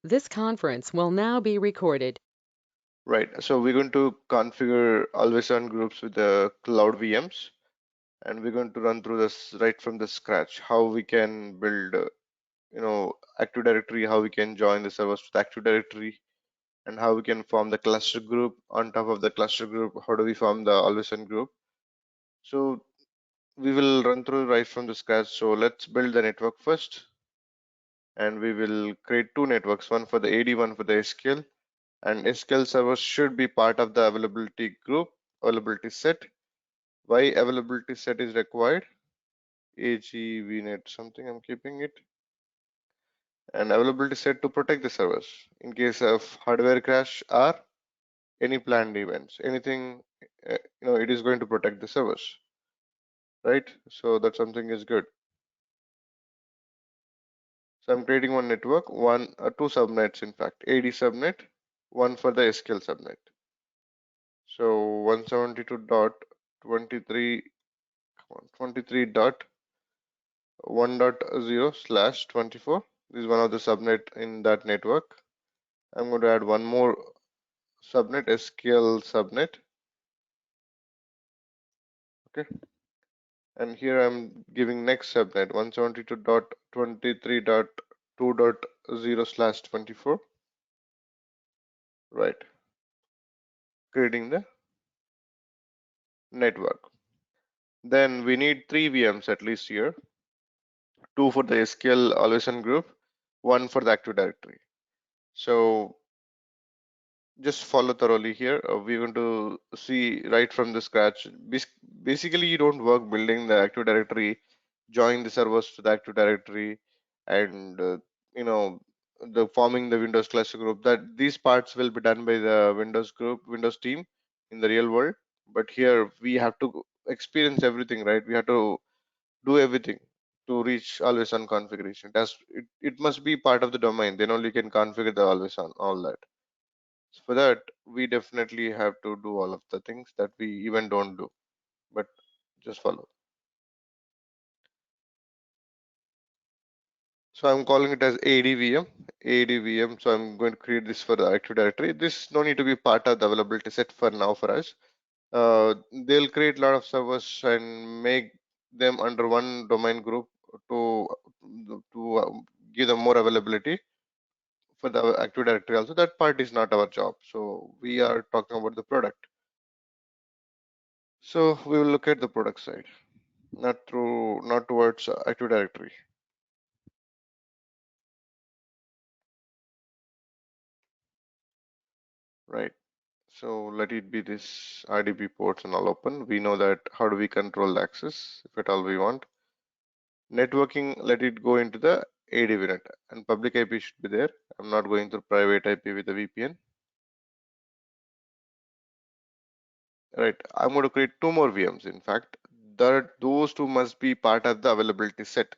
This conference will now be recorded. Right, so we're going to configure AlwaysOn groups with the Cloud VMs, and we're going to run through this right from the scratch, how we can build, Active Directory, how we can join the servers with Active Directory, and how we can form the cluster group. On top of the cluster group, how do we form the AlwaysOn group? So we will run through right from the scratch. So let's build the network first, and we will create two networks, one for the AD, one for the SQL. And SQL Server should be part of the availability group, availability set. Why availability set is required? AGVNet something, I'm keeping it. And availability set to protect the servers in case of hardware crash or any planned events. Anything, it is going to protect the servers, right? So that something is good. So I'm creating one network, two subnets in fact, AD subnet, one for the SQL subnet. So 172.23, 23.1.0/24. This is one of the subnet in that network. I'm going to add one more subnet, SQL subnet. Okay. And here I'm giving next subnet 172.23.2.0/24. Right. Creating the network. Then we need three VMs at least here. Two for the SQL AlwaysOn group, one for the Active Directory. So just follow thoroughly here. We're going to see right from the scratch. Basically, you don't work building the Active Directory, join the servers to the Active Directory, and you know the forming the Windows cluster group. That these parts will be done by the Windows group, Windows team in the real world. But here we have to experience everything, right? We have to do everything to reach always on configuration. It must be part of the domain. Then only you can configure the always on all that. So for that, we definitely have to do all of the things that we even don't do, but just follow. So I'm calling it as ADVM, ADVM. So I'm going to create this for the Active Directory. This no need to be part of the availability set for now for us. They'll create a lot of servers and make them under one domain group to give them more availability for the Active Directory also. That part is not our job. So we are talking about the product. So we will look at the product side, not towards Active Directory. Right. So let it be this RDP ports and all open. We know that how do we control the access if at all we want. Networking, let it go into the ADVNet and public IP should be there. I'm not going through private IP with the VPN. Right. I'm going to create two more VMs. In fact, those two must be part of the availability set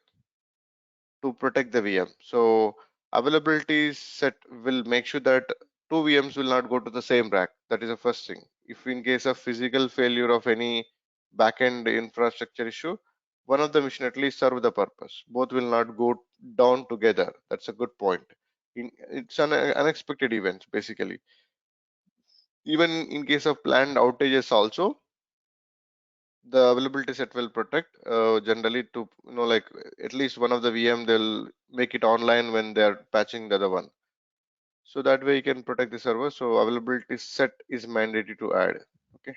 to protect the VM. So availability set will make sure that two VMs will not go to the same rack. That is the first thing. If in case of physical failure of any backend infrastructure issue, one of the machine at least serve the purpose. Both will not go down together. That's a good point. It's an unexpected event basically. Even in case of planned outages also, the availability set will protect generally to like at least one of the VM they'll make it online when they're patching the other one. So that way you can protect the server. So availability set is mandatory to add. Okay.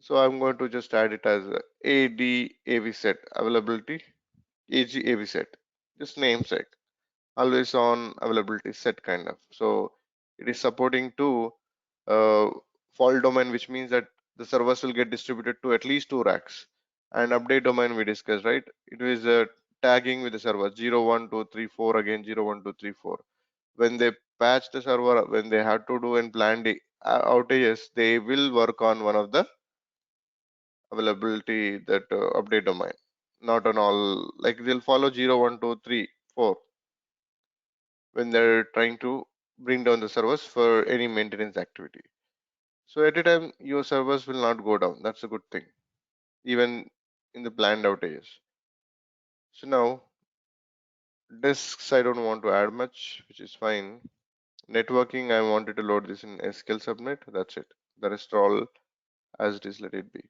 So I'm going to just add it as ADAV set availability AGAV set. Just namesake. Always on availability set kind of. So it is supporting to uh, fault domain, which means that the servers will get distributed to at least two racks. And update domain we discussed, right? It is tagging with the server 0, 1, 2, 3, 4 again 0, 1, 2, 3, 4. When they patch the server, when they have to do and plan the outages, they will work on one of the availability that update domain. Not on all, like they'll follow 0, 1, 2, 3, 4 when they're trying to bring down the servers for any maintenance activity. So at a time, your servers will not go down. That's a good thing, even in the planned outages. So now Disks, I don't want to add much, which is fine. Networking, I wanted to load this in SQL subnet. That's it. The rest are all as it is, let it be.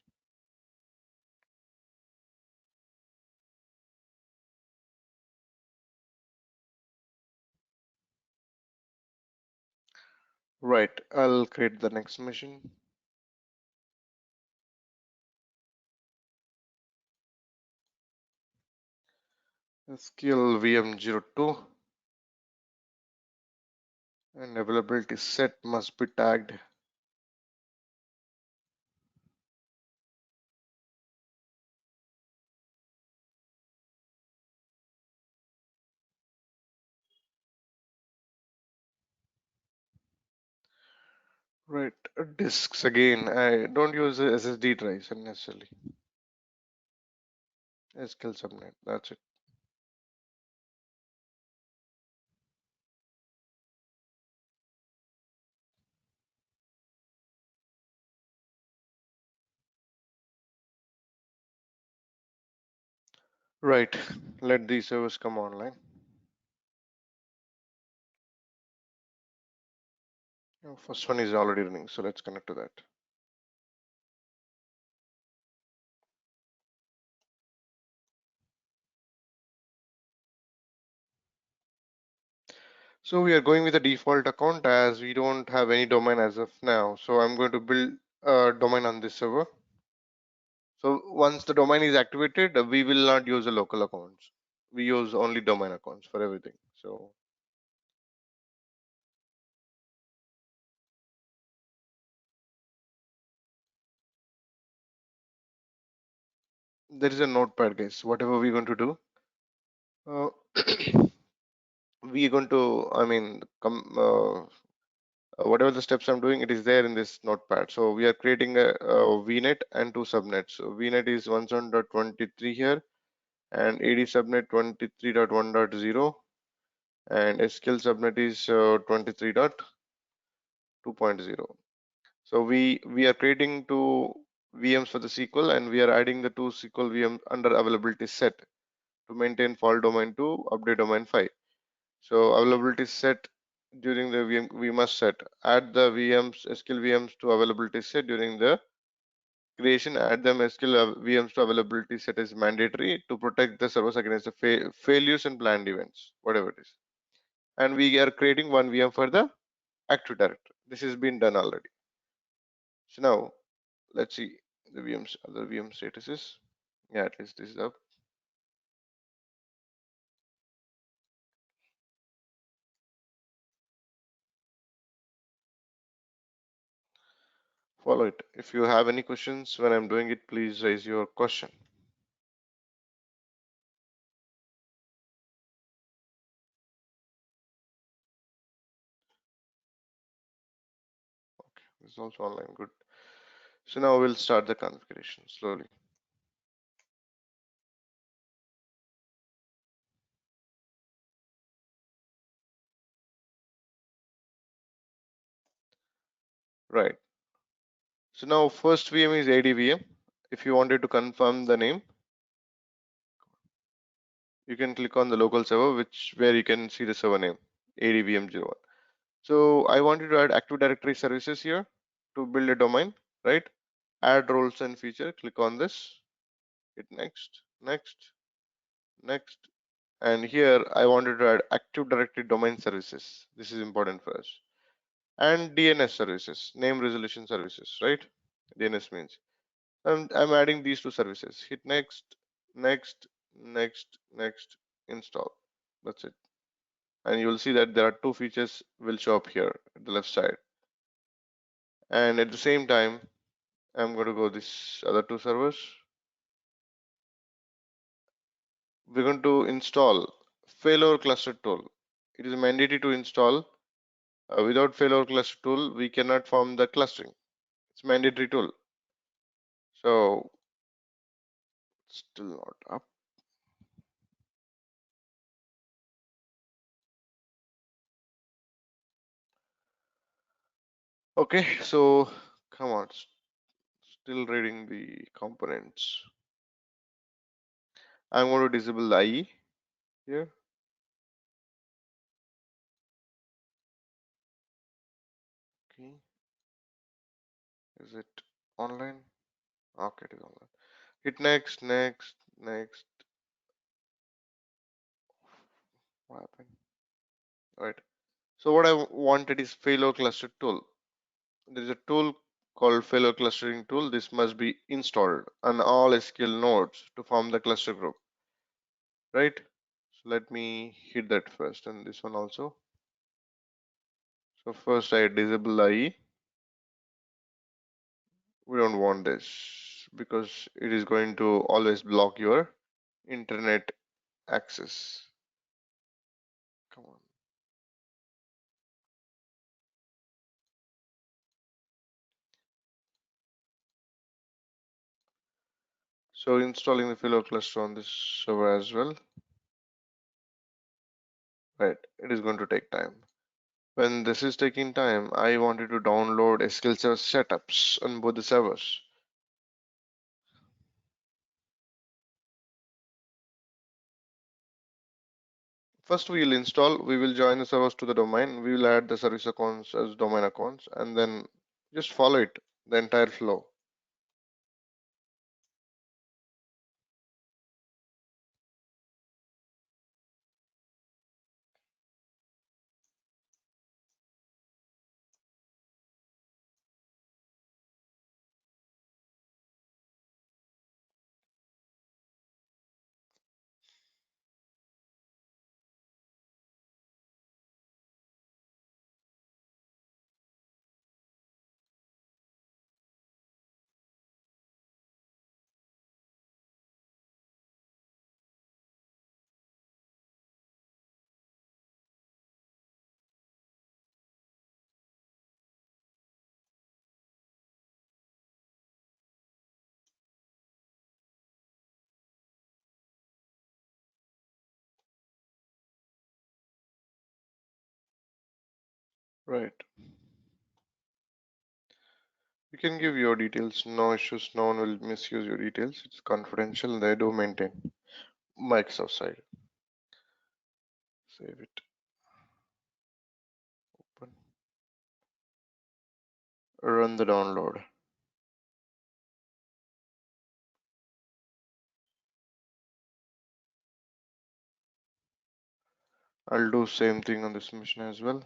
Right, I'll create the next machine. Sql VM02 and availability set must be tagged. Right, disks again. I don't use SSD drives unnecessarily. SQL subnet, that's it. Right, let these servers come online. First one is already running, so let's connect to that. So we are going with a default account as we don't have any domain as of now. So I'm going to build a domain on this server. So once the domain is activated, we will not use the local accounts. We use only domain accounts for everything. So there is a notepad, guys. Whatever we're going to do, uh, we're going to, whatever the steps I'm doing, it is there in this notepad. So we are creating a VNet and two subnets. So VNet is 1.23 here and AD subnet 23.1.0 and SQL subnet is 23.2.0. So we are creating two VMs for the SQL and we are adding the two SQL VM under availability set to maintain fault domain 2, update domain 5. So availability set during the VM, we must set add the VMs SQL VMs to availability set during the creation. Add them SQL VMs to availability set is mandatory to protect the servers against the failures and planned events, whatever it is. And we are creating one VM for the Active Directory. This has been done already. So now let's see the VMs, other VM statuses. Yeah, at least this is up. Follow it. If you have any questions when I'm doing it, please raise your question. Okay, this is also online. Good. So now we'll start the configuration slowly. Right. So now first VM is ADVM. If you wanted to confirm the name, you can click on the local server, which where you can see the server name ADVM01. So I wanted to add Active Directory services here to build a domain, right? Add roles and feature. Click on this. Hit next, next, next. And here I wanted to add Active Directory domain services. This is important for us. And DNS services, name resolution services, right? DNS means. I'm adding these two services. Hit next, next, next, next, install. That's it. And you'll see that there are two features will show up here at the left side. And at the same time, I'm going to go this other two servers. We're going to install Failover cluster tool. It is mandatory to install. Without Failover cluster tool, we cannot form the clustering. It's mandatory tool. So still not up. Okay, so come on. Still reading the components. I'm going to disable the IE here. Okay, is it online? Okay, it is online. Hit next, next, next. What happened? All right. So what I wanted is Failover cluster tool. There is a tool called Failover clustering tool. This must be installed on all SQL nodes to form the cluster group, right? So let me hit that first, and this one also. So first I disable IE. We don't want this because it is going to always block your internet access. Come on. So installing the Failover cluster on this server as well. Right, it is going to take time. When this is taking time, I wanted to download SQL Server setups on both the servers. First, we will install, we will join the servers to the domain, we will add the service accounts as domain accounts, and then just follow it, the entire flow. Right. You can give your details, no issues, no one will misuse your details. It's confidential and they do maintain. Microsoft side. Save it. Open. Run the download. I'll do same thing on this machine as well.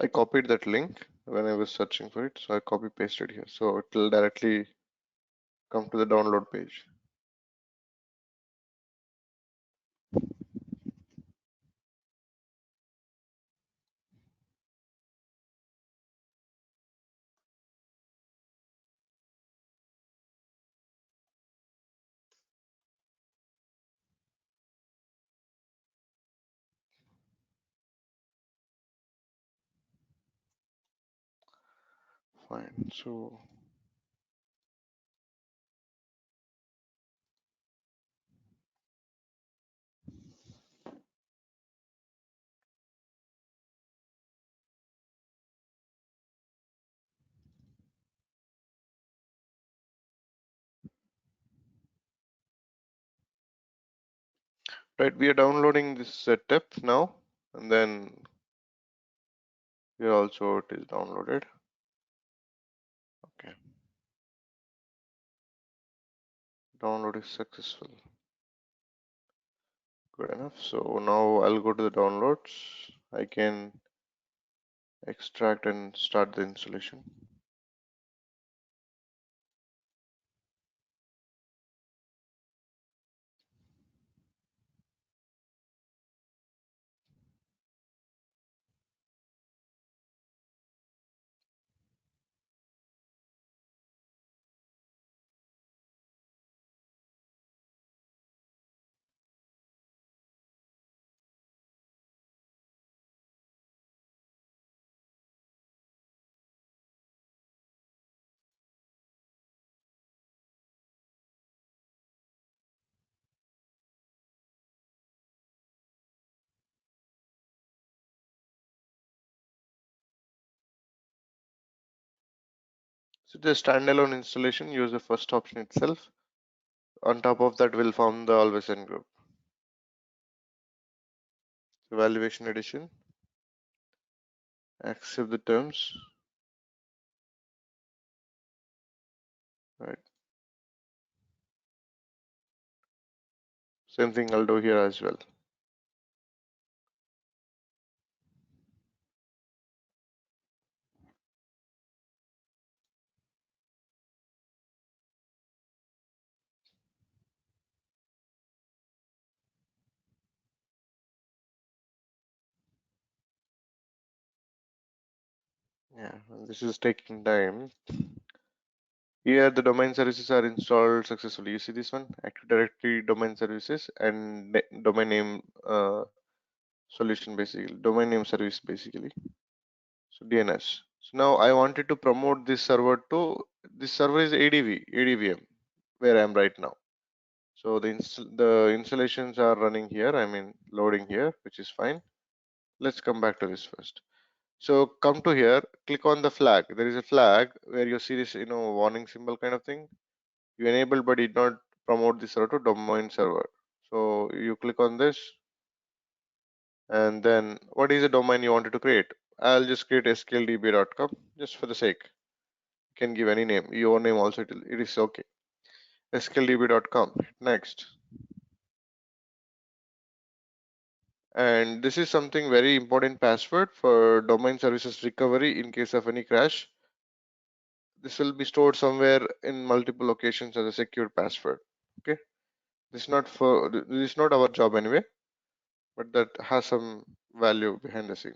I copied that link when I was searching for it, so I copy pasted here. So it will directly come to the download page. Fine. So right, we are downloading this setup now, and then here also it is downloaded. Okay, download is successful. Good enough. So now I'll go to the downloads. I can extract and start the installation. So the standalone installation, use the first option itself. On top of that, we'll form the AlwaysOn group. Evaluation edition, accept the terms. Right. Same thing I'll do here as well. Yeah, and this is taking time. Here the domain services are installed successfully. You see this one, Active Directory domain services and domain name solution, basically domain name service, basically. So DNS. So now I wanted to promote this server to, this server is ADVM, where I am right now. So the installations are running here, I mean loading here, which is fine. Let's come back to this first. So come to here, click on the flag. There is a flag where you see this, warning symbol kind of thing. You enable but did not promote this server to domain server. So you click on this, and then what is the domain you wanted to create? I'll just create sqldba.com just for the sake. You can give any name, your name also, it is okay. sqldba.com, hit next. And this is something very important password for domain services recovery in case of any crash. This will be stored somewhere in multiple locations as a secure password. Okay, this is not our job anyway, but that has some value behind the scene.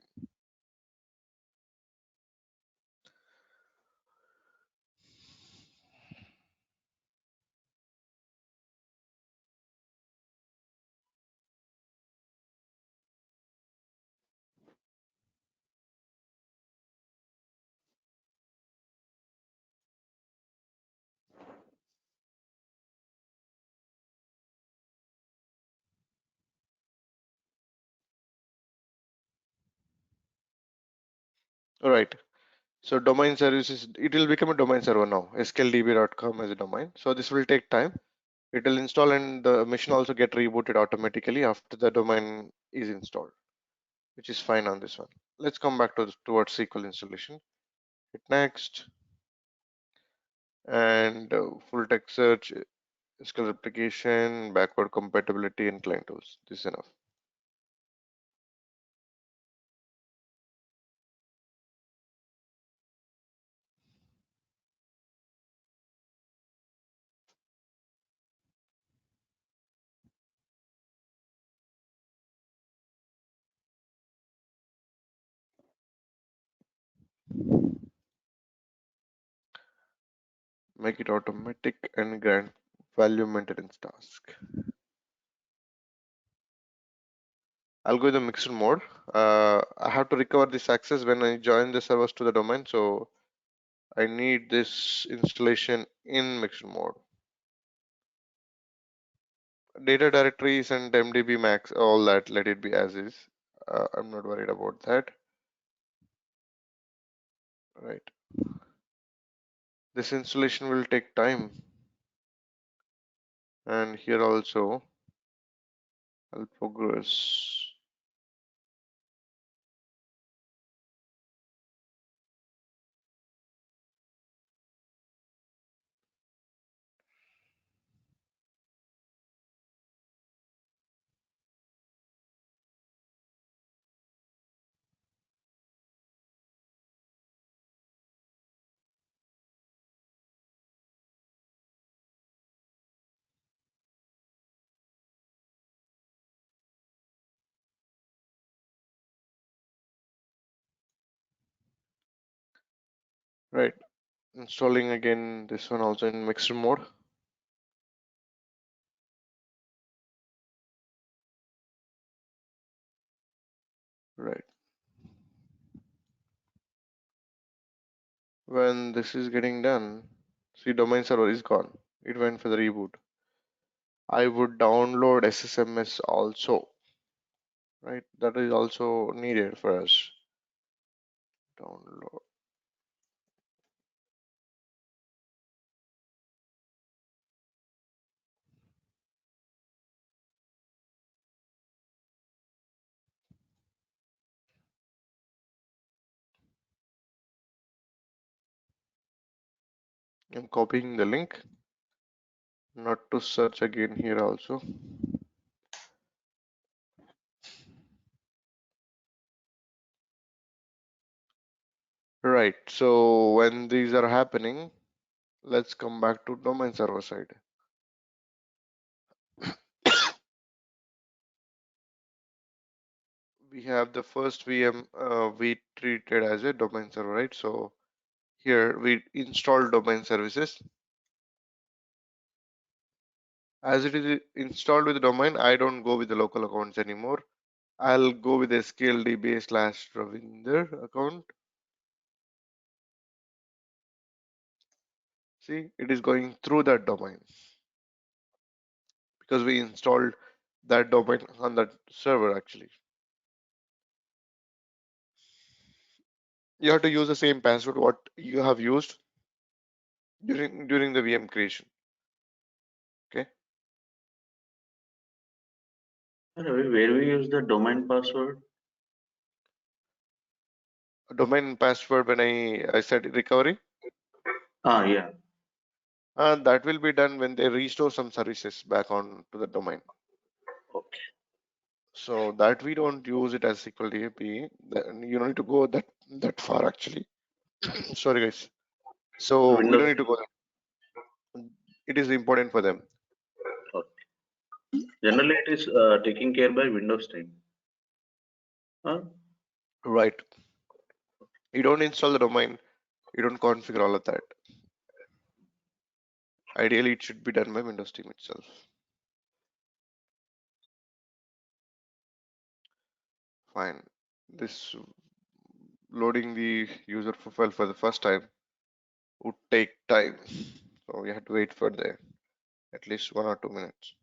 All right. So domain services, it will become a domain server now. sqldb.com as a domain. So this will take time. It will install and the machine also get rebooted automatically after the domain is installed, which is fine on this one. Let's come back towards SQL installation. Hit next, and full text search, SQL replication, backward compatibility, and client tools. This is enough. Make it automatic and grant value maintenance task. I'll go in the mixed mode. I have to recover this access when I join the servers to the domain, so I need this installation in mixed mode. Data directories and MDB max, all that, let it be as is. I'm not worried about that. Right. This installation will take time, and here also I'll progress. Right. Installing again this one also in mixed mode. Right. When this is getting done, see, domain server is gone. It went for the reboot. I would download SSMS also. Right. That is also needed for us. Download. I'm copying the link, not to search again here also. Right, so when these are happening, let's come back to domain server side. We have the first VM we treated as a domain server, right? So here we install domain services. As it is installed with the domain, I don't go with the local accounts anymore. I'll go with the Sql DBA / Ravinder account. See, it is going through that domain because we installed that domain on that server actually. You have to use the same password what you have used during the VM creation. Okay. Ravi, where we use the domain password? Domain password when I said recovery, Yeah. that will be done when they restore some services back on to the domain. Okay. So that we don't use it as SQL DBA. You don't need to go that far actually. Sorry guys. So we don't Windows. need to go there. It is important for them. Okay. Generally, it is taken care by Windows team. Huh? Right. You don't install the domain. You don't configure all of that. Ideally, it should be done by Windows team itself. Fine. This loading the user profile for the first time would take time. So we have to wait for the at least 1 or 2 minutes.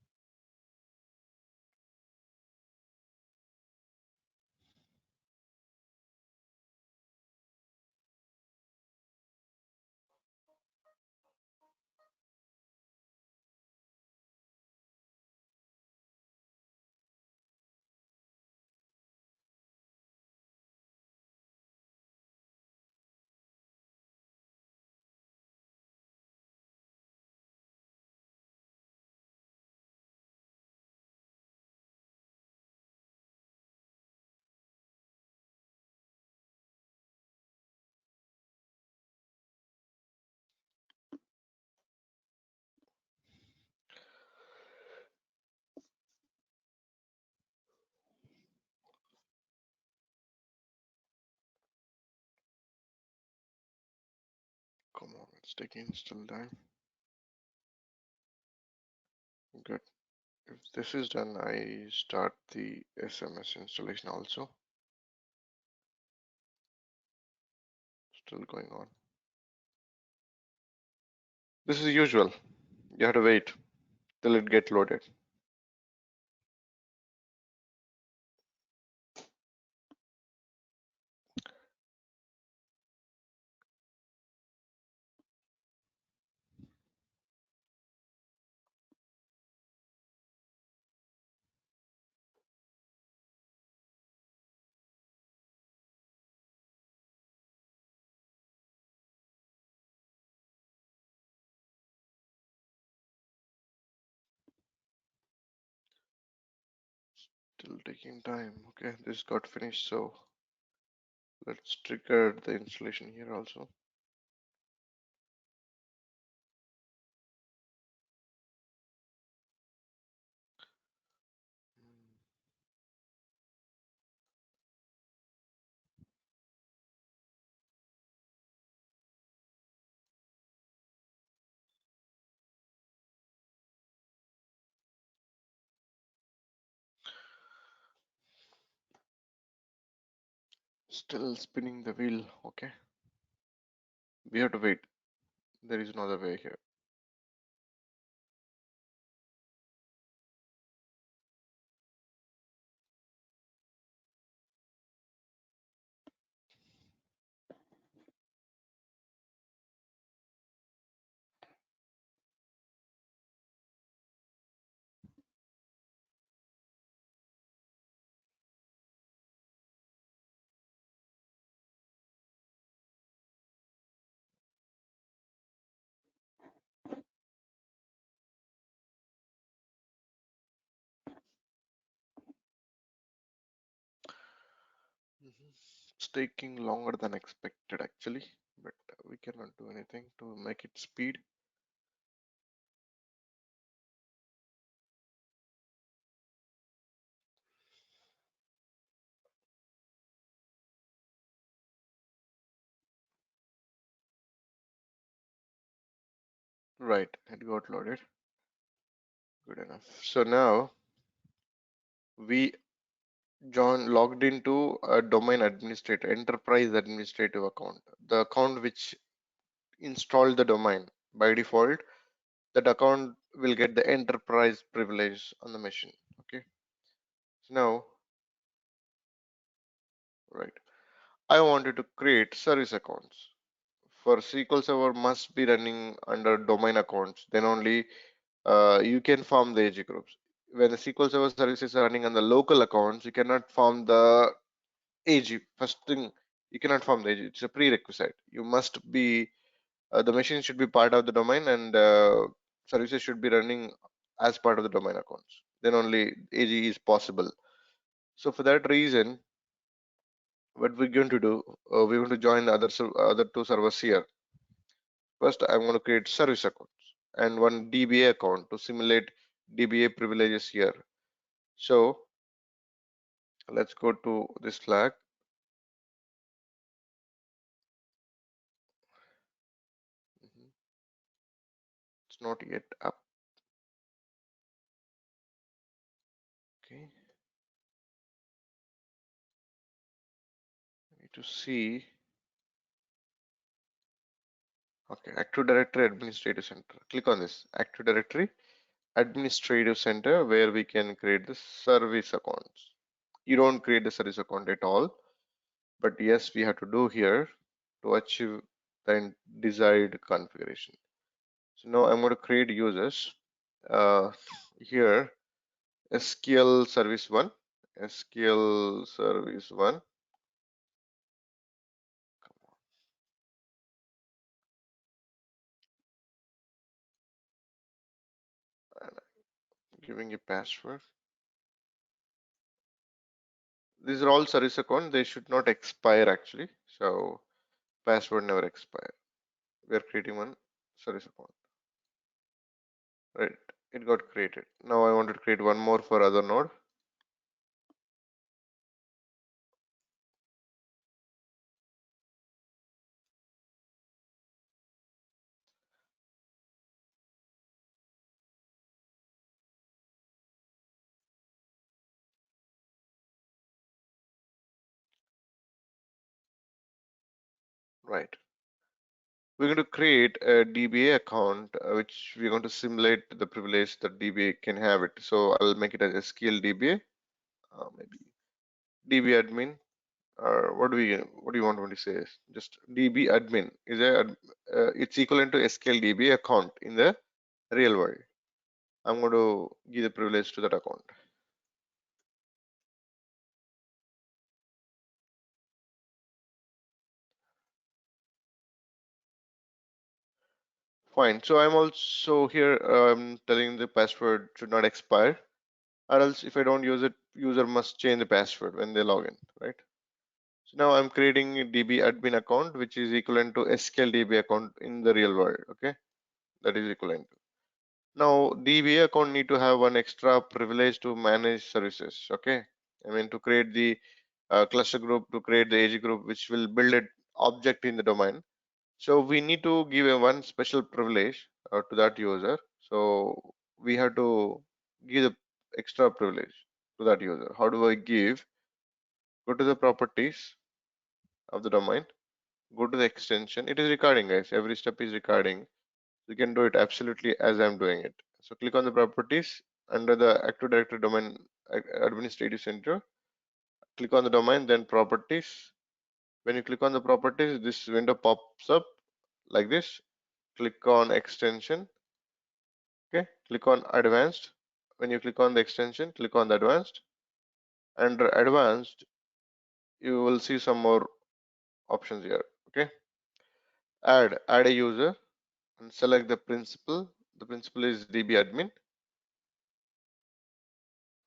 Come on, it's taking still time. Good. If this is done, I start the SMS installation also. Still going on. This is usual. You have to wait till it get loaded. Still taking time. Okay, this got finished, so let's trigger the installation here also. Still spinning the wheel. Okay, we have to wait. There is no other way here. It's taking longer than expected actually, but we cannot do anything to make it speed. Right, it got loaded. Good enough. So now we logged into a domain administrator, enterprise administrative account, the account which installed the domain. By default, that account will get the enterprise privilege on the machine. Okay. So now, right, I wanted to create service accounts. For SQL Server must be running under domain accounts. Then only you can form the AG groups. When the SQL Server services are running on the local accounts, you cannot form the AG. First thing, you cannot form the AG. It's a prerequisite. You must be the machine should be part of the domain, and services should be running as part of the domain accounts. Then only AG is possible. So for that reason, what we're going to do, we're going to join the other two servers here. First, I'm going to create service accounts and one DBA account to simulate DBA privileges here. So let's go to this flag. It's not yet up. Okay. I need to see. Okay, Active Directory Administrative Center. Click on this Active Directory Administrative Center where we can create the service accounts. You don't create the service account at all, but yes, we have to do here to achieve the desired configuration. So now I'm going to create users. Here, SQL Service 1, SQL Service 1. And I'm giving a password. These are all service account. They should not expire actually. So password never expire. We are creating one service account. Right, it got created. Now I want to create one more for other node. Right. We're going to create a DBA account, which we're going to simulate the privilege that DBA can have it. So I'll make it as SQL DBA, maybe DB admin, or what do you want me to say? Just DB admin is it's equivalent to SQL DBA account in the real world. I'm going to give the privilege to that account. Fine. So I'm also here telling the password should not expire, or else if I don't use it, user must change the password when they log in, right? So now I'm creating a DB admin account, which is equivalent to SQL DB account in the real world. Okay, that is equivalent. Now DB account need to have one extra privilege to manage services. Okay, I mean to create the cluster group, to create the AG group, which will build an object in the domain. So we need to give a one special privilege to that user. So we have to give the extra privilege to that user. How do I give? Go to the properties of the domain, go to the extension. It is recording, guys. Every step is recording. You can do it absolutely as I'm doing it. So click on the properties under the Active Directory Domain Administrative Center. Click on the domain, then properties. When you click on the properties, this window pops up like this. Click on extension. Okay, click on advanced. When you click on the extension, click on the advanced. Under advanced, you will see some more options here. Okay, add a user and select the principal. The principal is DB admin,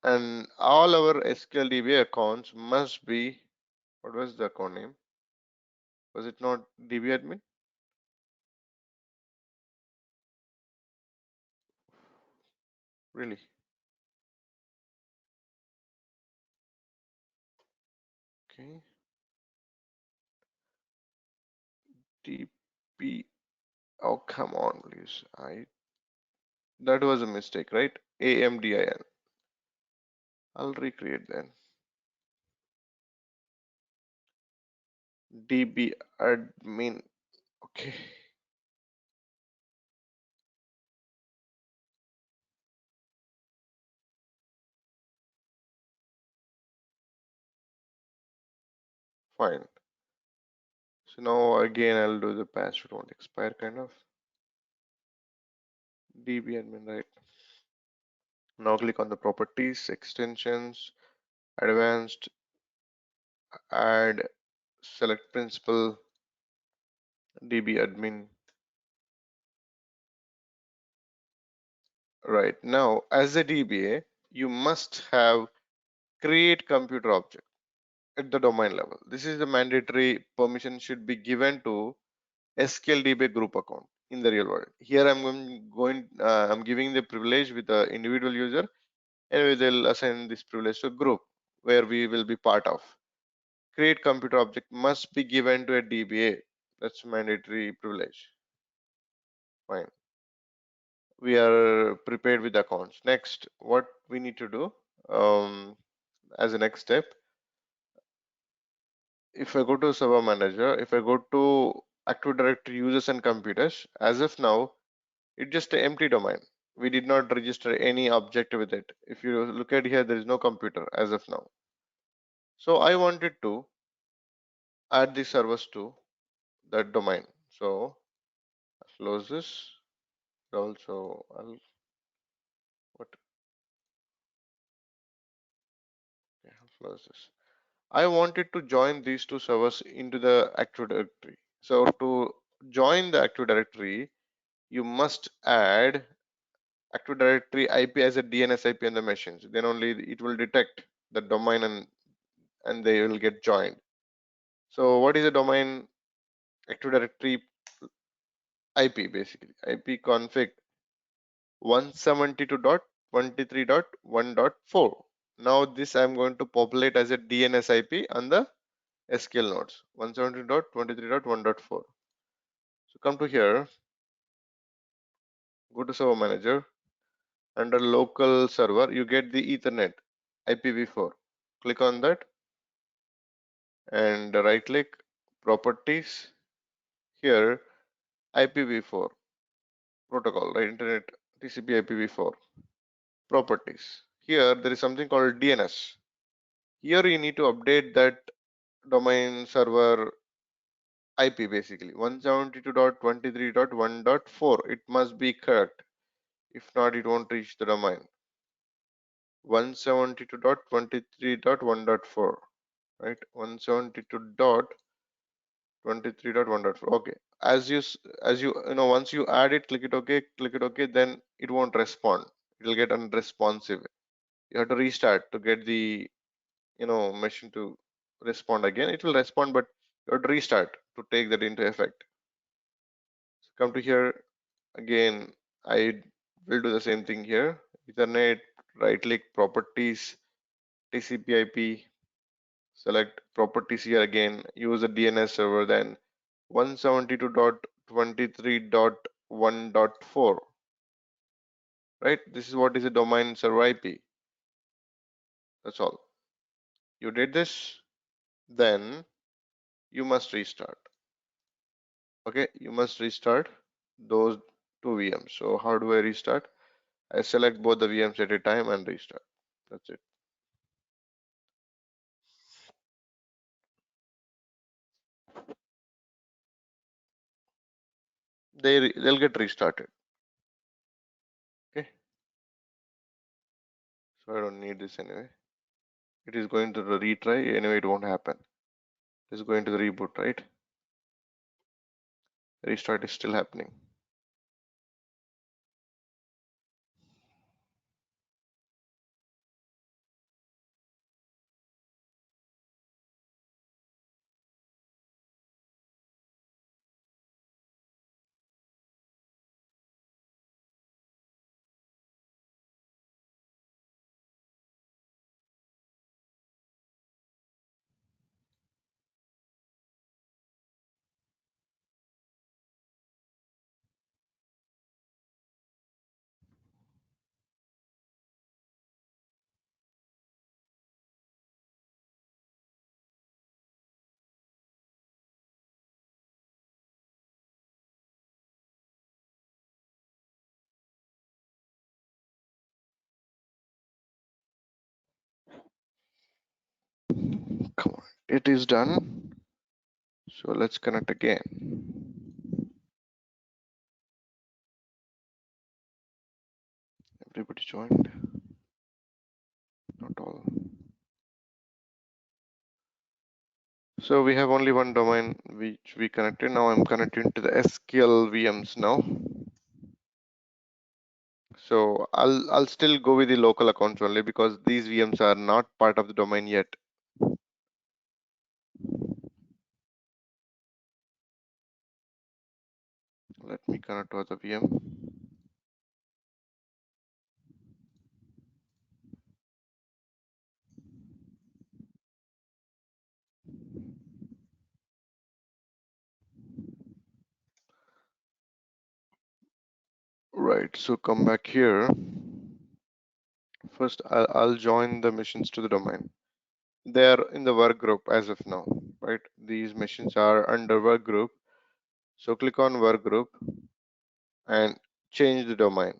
and all our SQL DBA accounts must be What was the account name? Was it not DB admin? Really? Okay. DB. Oh, come on, please. That was a mistake, right? AMDIN. I'll recreate then. DB admin. Okay. Fine. So now again I'll do the password won't expire kind of. DB admin, right? Now click on the properties, extensions, advanced, add, select principal, DB admin. Right. Now as a DBA, you must have create computer object at the domain level. This is the mandatory permission should be given to SQL DBA group account in the real world. Here I'm giving the privilege with the individual user, and we will assign this privilege to group where we will be part of. Create computer object must be given to a DBA. That's mandatory privilege. Fine. We are prepared with accounts. Next, what we need to do as a next step, if I go to server manager, if I go to Active Directory users and computers, as of now, it's just an empty domain. We did not register any object with it. If you look at here, there is no computer as of now. So I wanted to add the servers to that domain. So close this. Also, what? Yeah, close this. I wanted to join these two servers into the Active Directory. So to join the Active Directory, you must add Active Directory IP as a DNS IP on the machines. Then only it will detect the domain and they will get joined. So what is a domain Active Directory IP basically? IP config 172.23.1.4. Now this I'm going to populate as a DNS IP on the SQL nodes 170.23.1.4. So come to here, go to server manager. Under local server, you get the Ethernet IPv4. Click on that and right click properties. Here IPv4 protocol, right? Internet TCP IPv4 properties. Here there is something called DNS. Here you need to update that domain server IP basically 172.23.1.4. It must be correct. If not, it won't reach the domain. 172.23.1.4, right? 172.23.1.4. Okay. As you once you add it, click it OK, then it won't respond. It will get unresponsive. You have to restart to get the machine to respond again. It will respond, but you have to restart to take that into effect. So come to here again. I will do the same thing here. Ethernet, right click properties, TCP IP, select properties here again, use a DNS server, then 172.23.1.4, right? This is what is a domain server IP. That's all. You did this, then you must restart. Okay, you must restart those two VMs. So how do I restart? I select both the VMs at a time and restart. That's it. They'll get restarted. Okay, so I don't need this anyway. It is going to the retry anyway. It won't happen. It is going to the reboot, right? Restart is still happening. it is done. So let's connect again. Everybody joined? Not all. So we have only one domain which we connected. Now I'm connecting to the SQL VMs now. So I'll still go with the local accounts only because these VMs are not part of the domain yet. Let me connect to the VM. Right, so come back here. First, I'll join the machines to the domain. They are in the work group as of now, right? These machines are under work group. So click on work group and change the domain.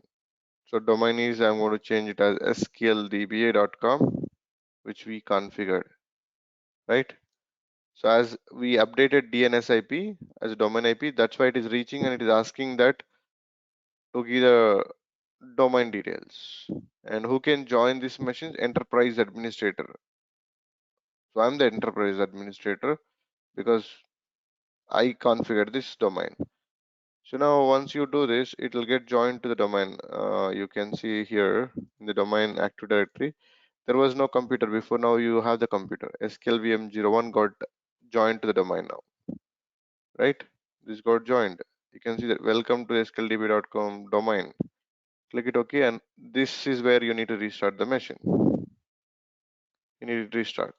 So domain is, I'm going to change it as sqldba.com, which we configured, right? So as we updated DNS IP as a domain IP, that's why it is reaching and it is asking that to give the domain details. And who can join this machine? Enterprise administrator. So I'm the enterprise administrator because I configured this domain. So now once you do this, it will get joined to the domain. You can see here in the domain Active Directory, there was no computer before. Now you have the computer. SQLVM01 got joined to the domain now, right? This got joined. You can see that welcome to sqldb.com domain. Click it OK, and this is where you need to restart the machine. You need to restart,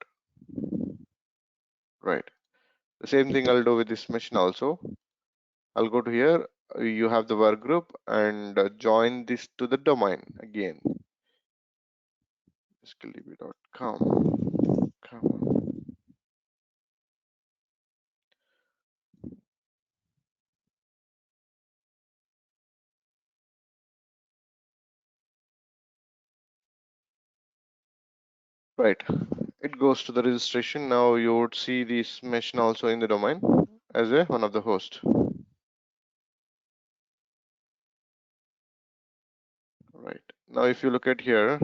right? The same thing I'll do with this machine also. I'll go to here. You have the work group and join this to the domain again. sqldb.com. Come on. Right. It goes to the registration. Now you would see this machine also in the domain as a one of the host. Right. Now if you look at here,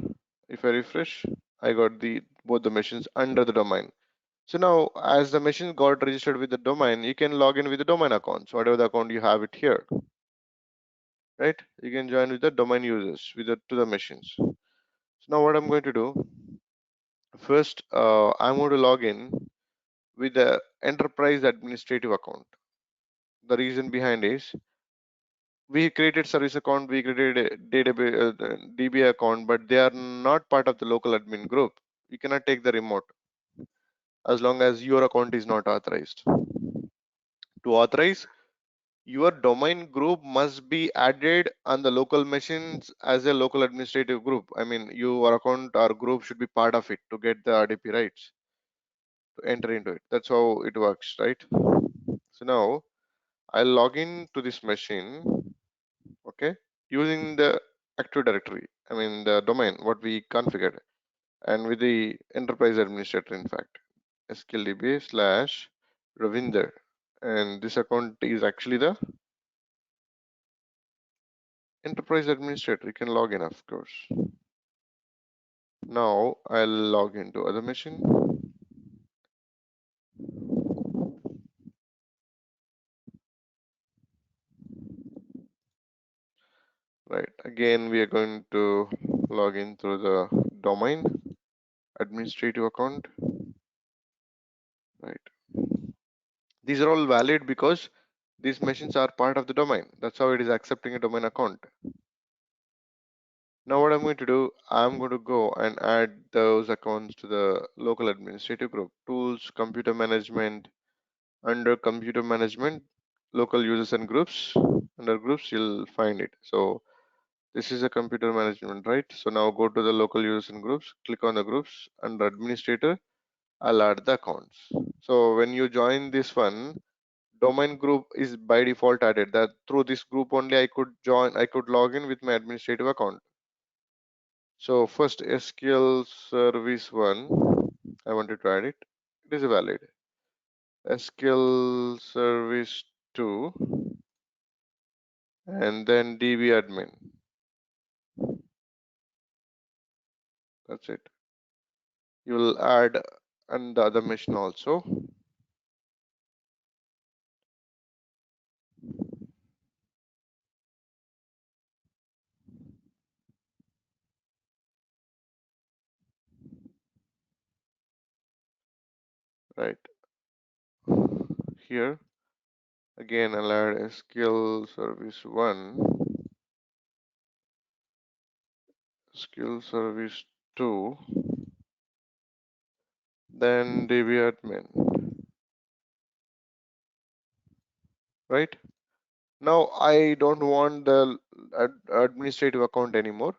if I refresh, I got the both the machines under the domain. So now as the machine got registered with the domain, you can log in with the domain accounts, whatever the account you have it here. Right? You can join with the domain users with the to the machines. So now what I'm going to do, first I'm going to log in with the enterprise administrative account. The reason behind is we created service account, we created a database DBA account, but they are not part of the local admin group. You cannot take the remote as long as your account is not authorized. To authorize, your domain group must be added on the local machines as a local administrative group. I mean, your account or group should be part of it to get the RDP rights to enter into it. That's how it works, right? So now I'll log in to this machine, okay, using the Active Directory. I mean the domain what we configured, and with the enterprise administrator. In fact, sqldb slash Ravinder, and this account is actually the enterprise administrator. You can log in, of course. Now I'll log into other machine. Right, again we are going to log in through the domain administrative account. Right, these are all valid because these machines are part of the domain. That's how it is accepting a domain account. Now what I'm going to do, I'm going to go and add those accounts to the local administrative group. Tools, computer management. Under computer management, local users and groups. Under groups, you'll find it. So this is a computer management, right? So now go to the local users and groups, click on the groups. Under administrator, I'll add the accounts. So when you join this one, domain group is by default added. That through this group only I could log in with my administrative account. So first SQL service one, I wanted to add it. It is valid. SQL service 2 and then DB admin. That's it. You will add and the other machine also. Right here. Again, I'll add SQL service 1, SQL service 2, then DB admin. Right now, I don't want the administrative account anymore.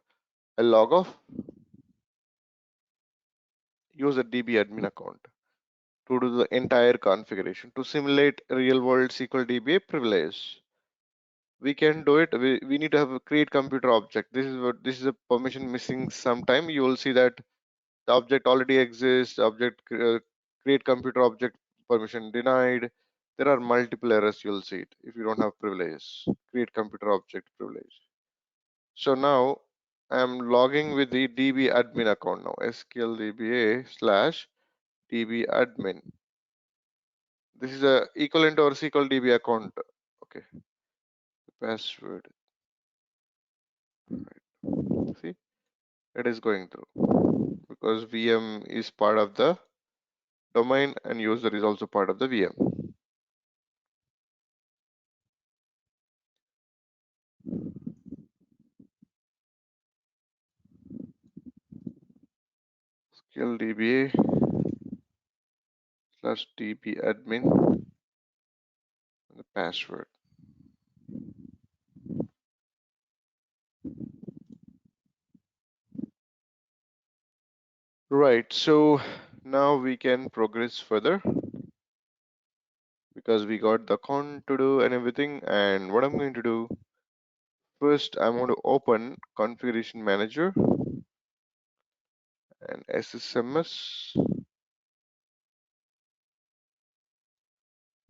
I'll log off, use a DB admin account to do the entire configuration to simulate real world SQL DBA privilege. We can do it. We need to have a create computer object. This is a permission missing sometime. You will see that the object already exists. Object create computer object permission denied. There are multiple errors. You'll see it if you don't have privileges. Create computer object privilege. So now I'm logging with the DB admin account now. SQL DBA slash DB admin. This is a equivalent to our SQL DB account. Okay. Password. Right. See, it is going through because VM is part of the domain and user is also part of the VM. SQL DBA slash DB admin and the password. Right, so now we can progress further because we got the account to do and everything. And what I'm going to do first, I'm going to open configuration manager and SSMS.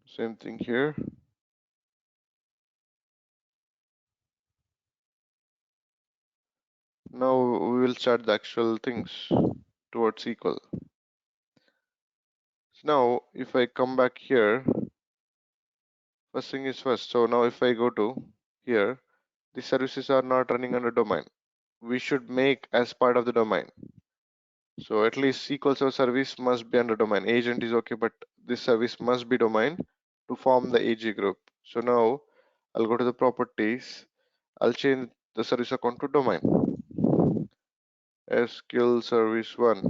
Same thing here. Now we will start the actual things towards SQL. So now if I come back here, first thing is first. So now if I go to here, the services are not running under domain. We should make as part of the domain. So at least SQL Server service must be under domain. Agent is okay, but this service must be domain to form the AG group. So now I'll go to the properties. I'll change the service account to domain. SQL service 1.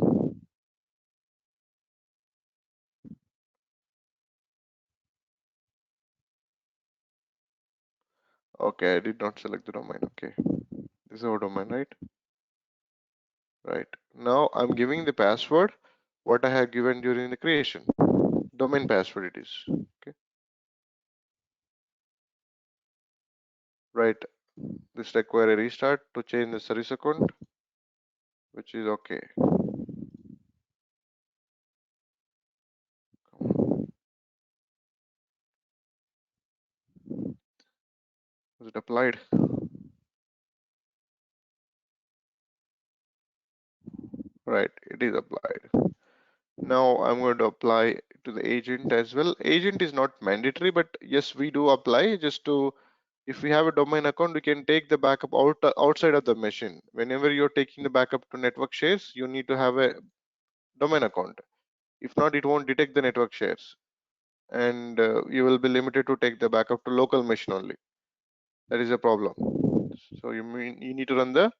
Okay, I did not select the domain. Okay, this is our domain, right? Right. Now I'm giving the password what I have given during the creation. Domain password it is. Okay. Right. This require a restart to change the service account, which is okay. Was it applied? Right, it is applied. Now I'm going to apply to the agent as well. Agent is not mandatory, but yes, we do apply just to, if we have a domain account, we can take the backup outside of the machine. Whenever you're taking the backup to network shares, you need to have a domain account. If not, it won't detect the network shares. And you will be limited to take the backup to local machine only. That is a problem. So you need to run the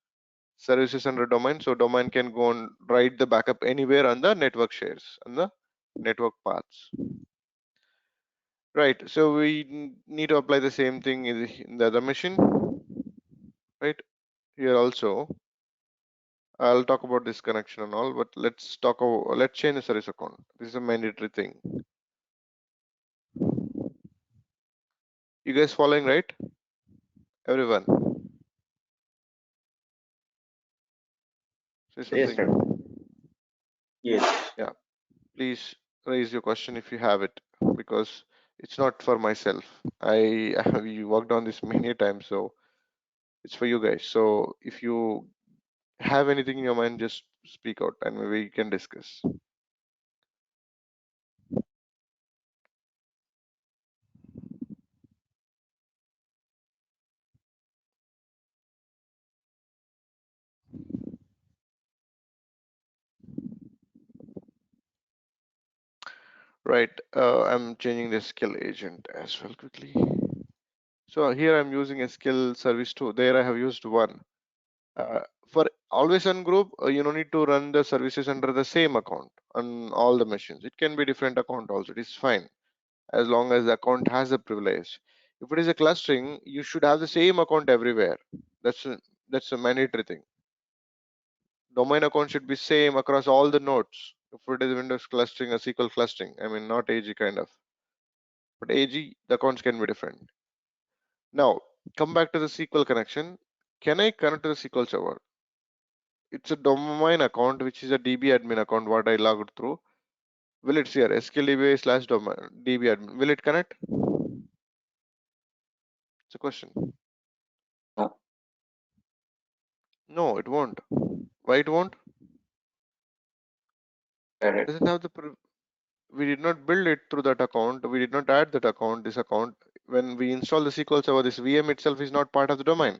services under domain, so domain can go and write the backup anywhere on the network shares on the network paths. Right, so we need to apply the same thing in the other machine. Right, here also I'll talk about this connection and all, but let's change the service account. This is a mandatory thing. You guys following, right? Everyone say Yes, something. sir. Yes. Yeah, please raise your question if you have it, because it's not for myself. I have worked on this many times, so it's for you guys. So if you have anything in your mind, just speak out and maybe we can discuss. Right, I'm changing the skill agent as well quickly. So here I'm using a skill service too. There I have used one. For AlwaysOn group, you don't need to run the services under the same account on all the machines. It can be different account also. It is fine as long as the account has a privilege. If it is a clustering, you should have the same account everywhere. That's a, that's a mandatory thing. Domain account should be same across all the nodes. If it is Windows clustering or SQL clustering, I mean not AG kind of, but AG the accounts can be different. Now come back to the SQL connection. Can I connect to the SQL Server? It's a domain account which is a DB admin account what I logged through. Will it see here SQL DBA slash domain DB admin? Will it connect? It's a question. No, No, it won't. Why it won't? correct. Doesn't have the we did not build it through that account. We did not add that account, this account. When we install the SQL Server, this VM itself is not part of the domain,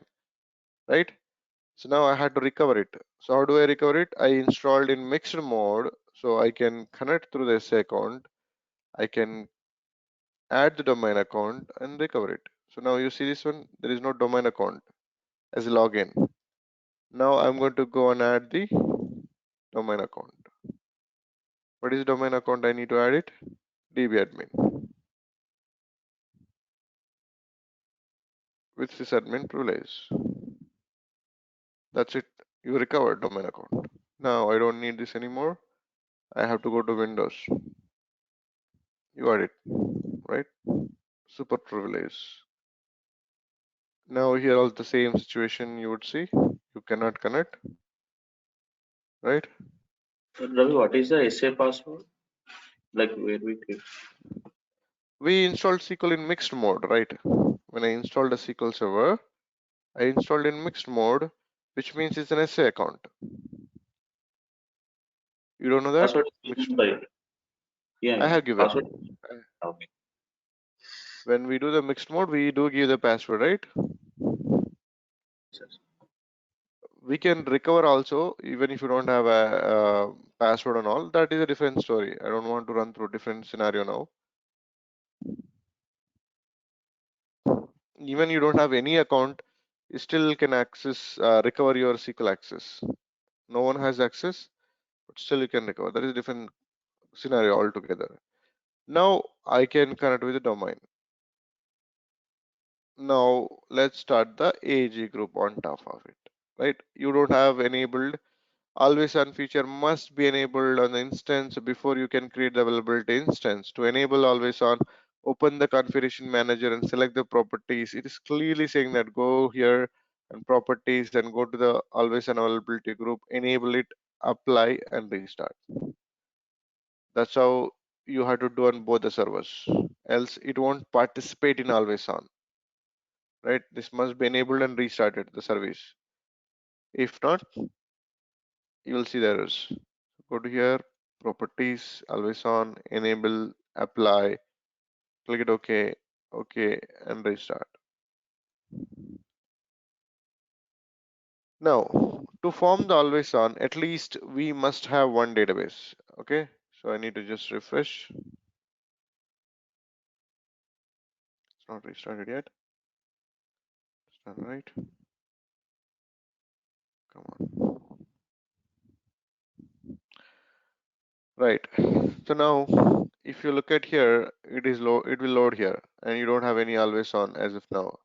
right? So now I had to recover it. So how do I recover it? I installed in mixed mode, so I can connect through this account. I can add the domain account and recover it. So now you see this one, there is no domain account as a login. Now I'm going to go and add the domain account. What is the domain account? I need to add it. DB admin with sysadmin privilege. That's it. You recovered domain account. Now I don't need this anymore. I have to go to Windows. You got it, right? Super privilege. Now here also the same situation you would see. You cannot connect, right? Ravi, what is the SA password? Like where we keep? We installed SQL in mixed mode, right? When I installed a SQL Server, I installed in mixed mode, which means it's an SA account. You don't know that? Password is Mixed. given by it. Yeah, I yeah. have given. Password. Okay. When we do the mixed mode, we do give the password, right? Yes. We can recover also, even if you don't have a password and all. That is a different story. I don't want to run through different scenario now. Even you don't have any account, you still can access, recover your SQL access. No one has access, but still you can recover. That is a different scenario altogether. Now I can connect with the domain. Now let's start the AG group on top of it, right? You don't have enabled AlwaysOn feature must be enabled on the instance before you can create the availability instance. To enable AlwaysOn, open the configuration manager and select the properties. It is clearly saying that go here and properties and go to the AlwaysOn availability group, enable it, apply and restart. That's how you have to do on both the servers. Else it won't participate in AlwaysOn, right? This must be enabled and restarted the service. If not, you will see the errors. Go to here, properties, always on, enable, apply, click it OK, OK, and restart. Now, to form the always on, at least we must have one database. Okay, so I need to just refresh. It's not restarted yet. It's not right. Come on. Right. So now, if you look at here, it is low. It will load here, and you don't have any always on as of now.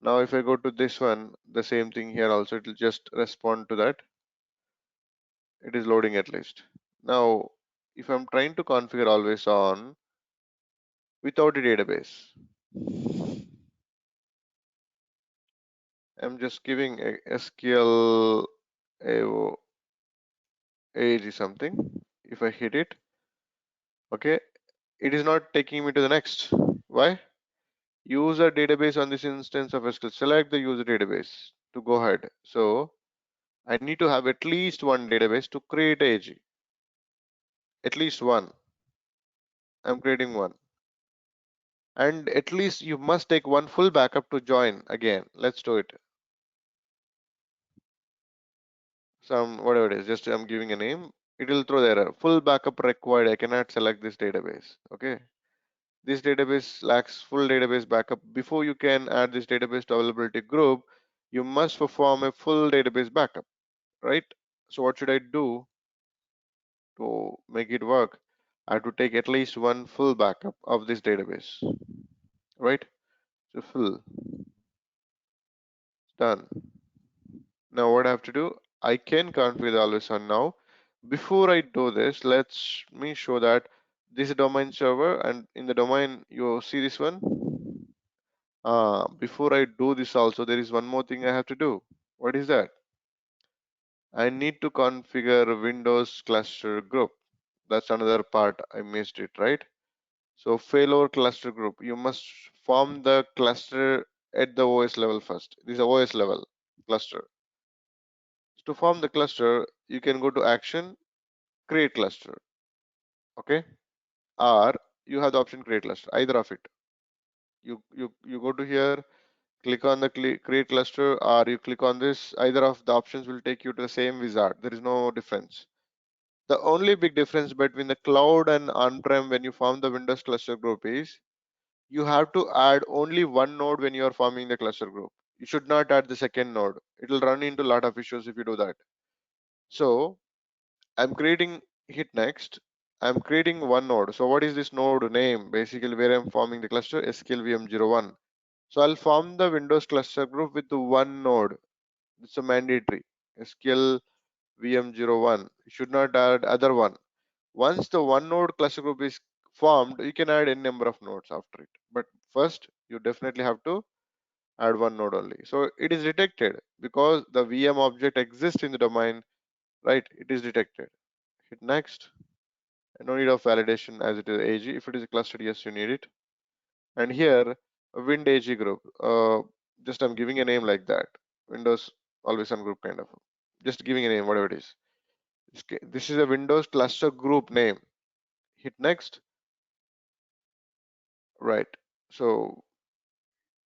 Now, if I go to this one, the same thing here also. It will just respond to that. It is loading at least. Now, if I'm trying to configure always on without a database, I'm just giving a SQL AO AG something. If I hit it, Okay, it is not taking me to the next. Why? User database on this instance of SQL. Select the user database to go ahead. So I need to have at least one database to create AG. At least one. I'm creating one. And at least you must take one full backup to join again. Let's do it. Some whatever it is, just I'm giving a name. It will throw the error. Full backup required. I cannot select this database. Okay. This database lacks full database backup. Before you can add this database to availability group, you must perform a full database backup, right? So what should I do to make it work? I have to take at least one full backup of this database, right? So full, done. Now what I have to do, I can configure the AlwaysOn now. Before I do this, let's me show that this is a domain server, and in the domain you see this one. Before I do this also, there is one more thing I have to do. What is that? I need to configure Windows cluster group. That's another part I missed it, right? So failover cluster group, you must form the cluster at the OS level first. This is OS level cluster. To form the cluster, you can go to action, create cluster, okay? Or you have the option create cluster, either of it. You go to here, click on the create cluster, or you click on this. Either of the options will take you to the same wizard. There is no difference. The only big difference between the cloud and on-prem when you form the Windows cluster group is you have to add only one node when you are forming the cluster group. You should not add the second node. It will run into a lot of issues if you do that. So I'm creating, hit next. I'm creating one node. So what is this node name? Basically where I'm forming the cluster, Sql VM01. So I'll form the Windows cluster group with the one node. It's a mandatory. Sql VM01. You should not add other one. Once the one node cluster group is formed, you can add any number of nodes after it. But first, you definitely have to add one node only. So it is detected because the VM object exists in the domain, right? It is detected. Hit next. No need of validation as it is AG. If it is a clustered, yes, you need it. And here, a Wind AG group. Just I'm giving a name like that. Windows AlwaysOn group kind of. Just giving a name, whatever it is. This is a Windows cluster group name. Hit next. Right. So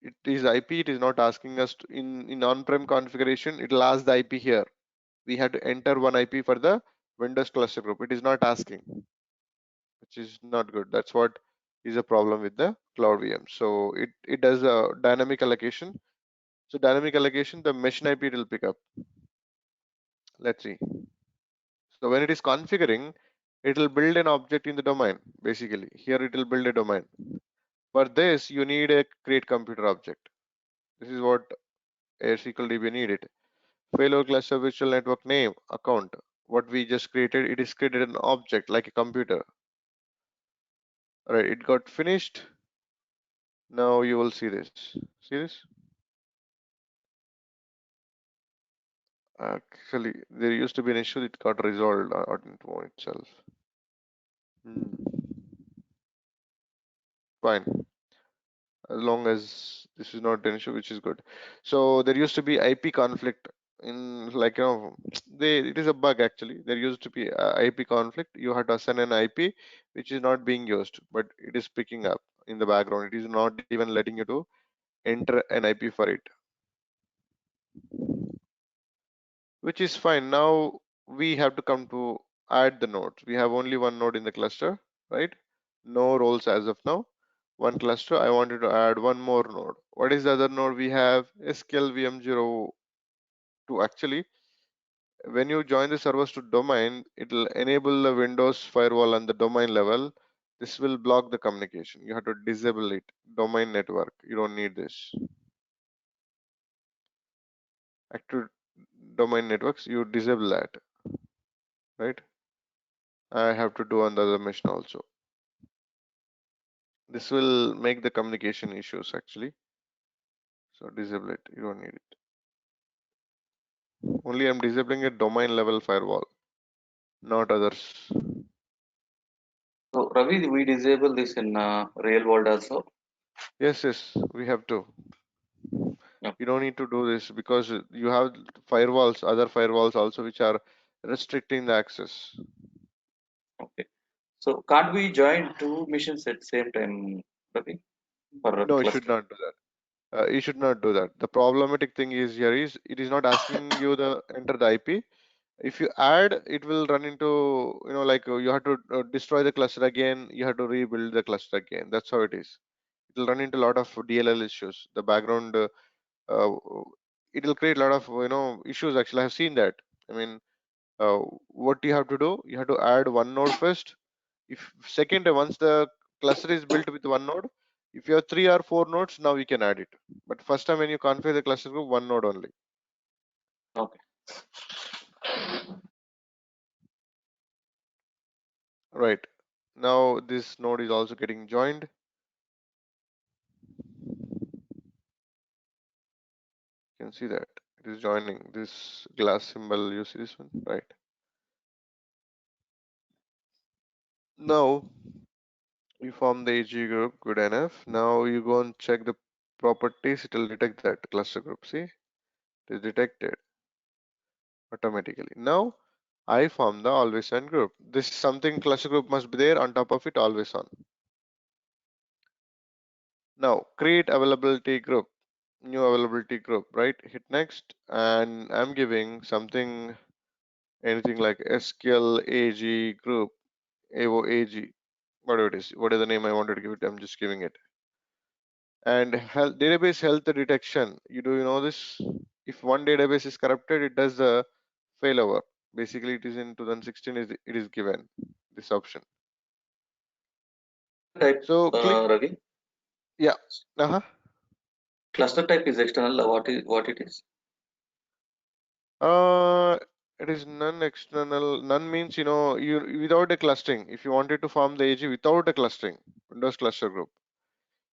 it is IP. It is not asking us to, in on-prem configuration. It will ask the IP here. We have to enter one IP for the Windows cluster group. It is not asking, which is not good. That's what is a problem with the Cloud VM. So it does a dynamic allocation. So dynamic allocation, the machine IP it will pick up. Let's see. So when it is configuring, it will build an object in the domain. Basically, here it will build a domain. For this, you need a create computer object. This is what a SQL DBA needed. Failover cluster virtual network name account. What we just created, it is created an object like a computer. All right, it got finished. Now you will see this. See this? Actually, there used to be an issue. It got resolved on itself. Fine, as long as this is not an issue, which is good. So there used to be IP conflict in, like, it is a bug actually. There used to be a IP conflict. You had to assign an IP which is not being used, but it is picking up in the background. It is not even letting you to enter an IP for it, which is fine. Now we have to come to add the nodes. We have only one node in the cluster, right? No roles as of now. One cluster. I wanted to add one more node. What is the other node? We have SQL VM02. Actually, when you join the servers to domain, it will enable the Windows firewall on the domain level. This will block the communication. You have to disable it. Domain network. You don't need this. Active domain networks, you disable that, right? I have to do on the other machine also. This will make the communication issues actually. So disable it. You don't need it. Only I'm disabling a domain level firewall, not others. So Ravi, we disable this in real world also. Yes, we have to. Yeah. You don't need to do this because you have firewalls, other firewalls also, which are restricting the access. Okay. So can't we join two missions at same time, Ravi, for a No, you should cluster? not do that. You should not do that. The problematic thing is here is it is not asking you the enter the IP. If you add, it will run into, like you have to destroy the cluster again. You have to rebuild the cluster again. That's how it is. It will run into a lot of DLL issues. The background, uh, it will create a lot of issues. Actually, I have seen that. I mean, what you have to do? You have to add one node first. If second, once the cluster is built with one node, if you have 3 or 4 nodes, now you can add it. But first time when you configure the cluster group, one node only. Okay. Right. Now this node is also getting joined. You can see that it is joining this glass symbol. You see this one, right? Now you form the AG group, good enough. Now you go and check the properties. It will detect that cluster group. See, it is detected automatically. Now I form the always on group. This is something cluster group must be there on top of it, always on. Now create availability group, new availability group, right? Hit next, and I'm giving something, anything like SQL AG group, AO AG, whatever it is, whatever the name I wanted to give it, I'm just giving it. And health, database health detection. You know this? If one database is corrupted, it does the failover. Basically, it is in 2016. It is given this option. Type, So click, Ravi. yeah. Uh-huh. Cluster type is external. What it is? Uh, it is non-external. None means you without a clustering. If you wanted to form the AG without a clustering, Windows cluster group.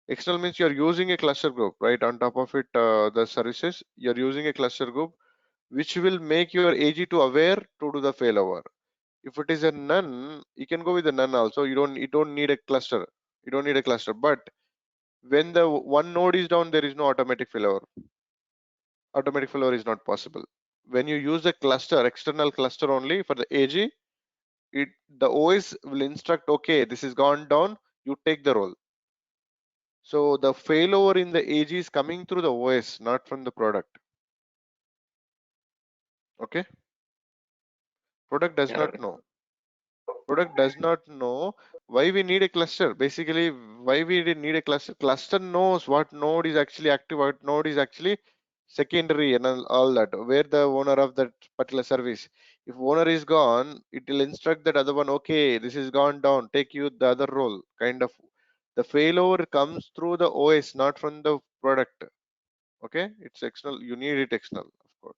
External means you're using a cluster group, right? On top of it, the services, you're using a cluster group, which will make your AG to aware to do the failover. If it is a none, you can go with a none also. You don't need a cluster. You don't need a cluster. But when the one node is down, there is no automatic failover. Automatic failover is not possible. When you use a cluster, external cluster only for the AG, the OS will instruct, okay, this is gone down, you take the role. So the failover in the AG is coming through the OS, not from the product. Okay, product does Yeah, not Ravi. know. Product does not know why we need a cluster. Basically, why we need a cluster. Cluster knows what node is actually active, what node is actually secondary, and all that. Where the owner of that particular service. If owner is gone, it will instruct that other one. Okay, this is gone down. Take you the other role. Kind of. The failover comes through the OS, not from the product. Okay, it's external. You need it external, of course.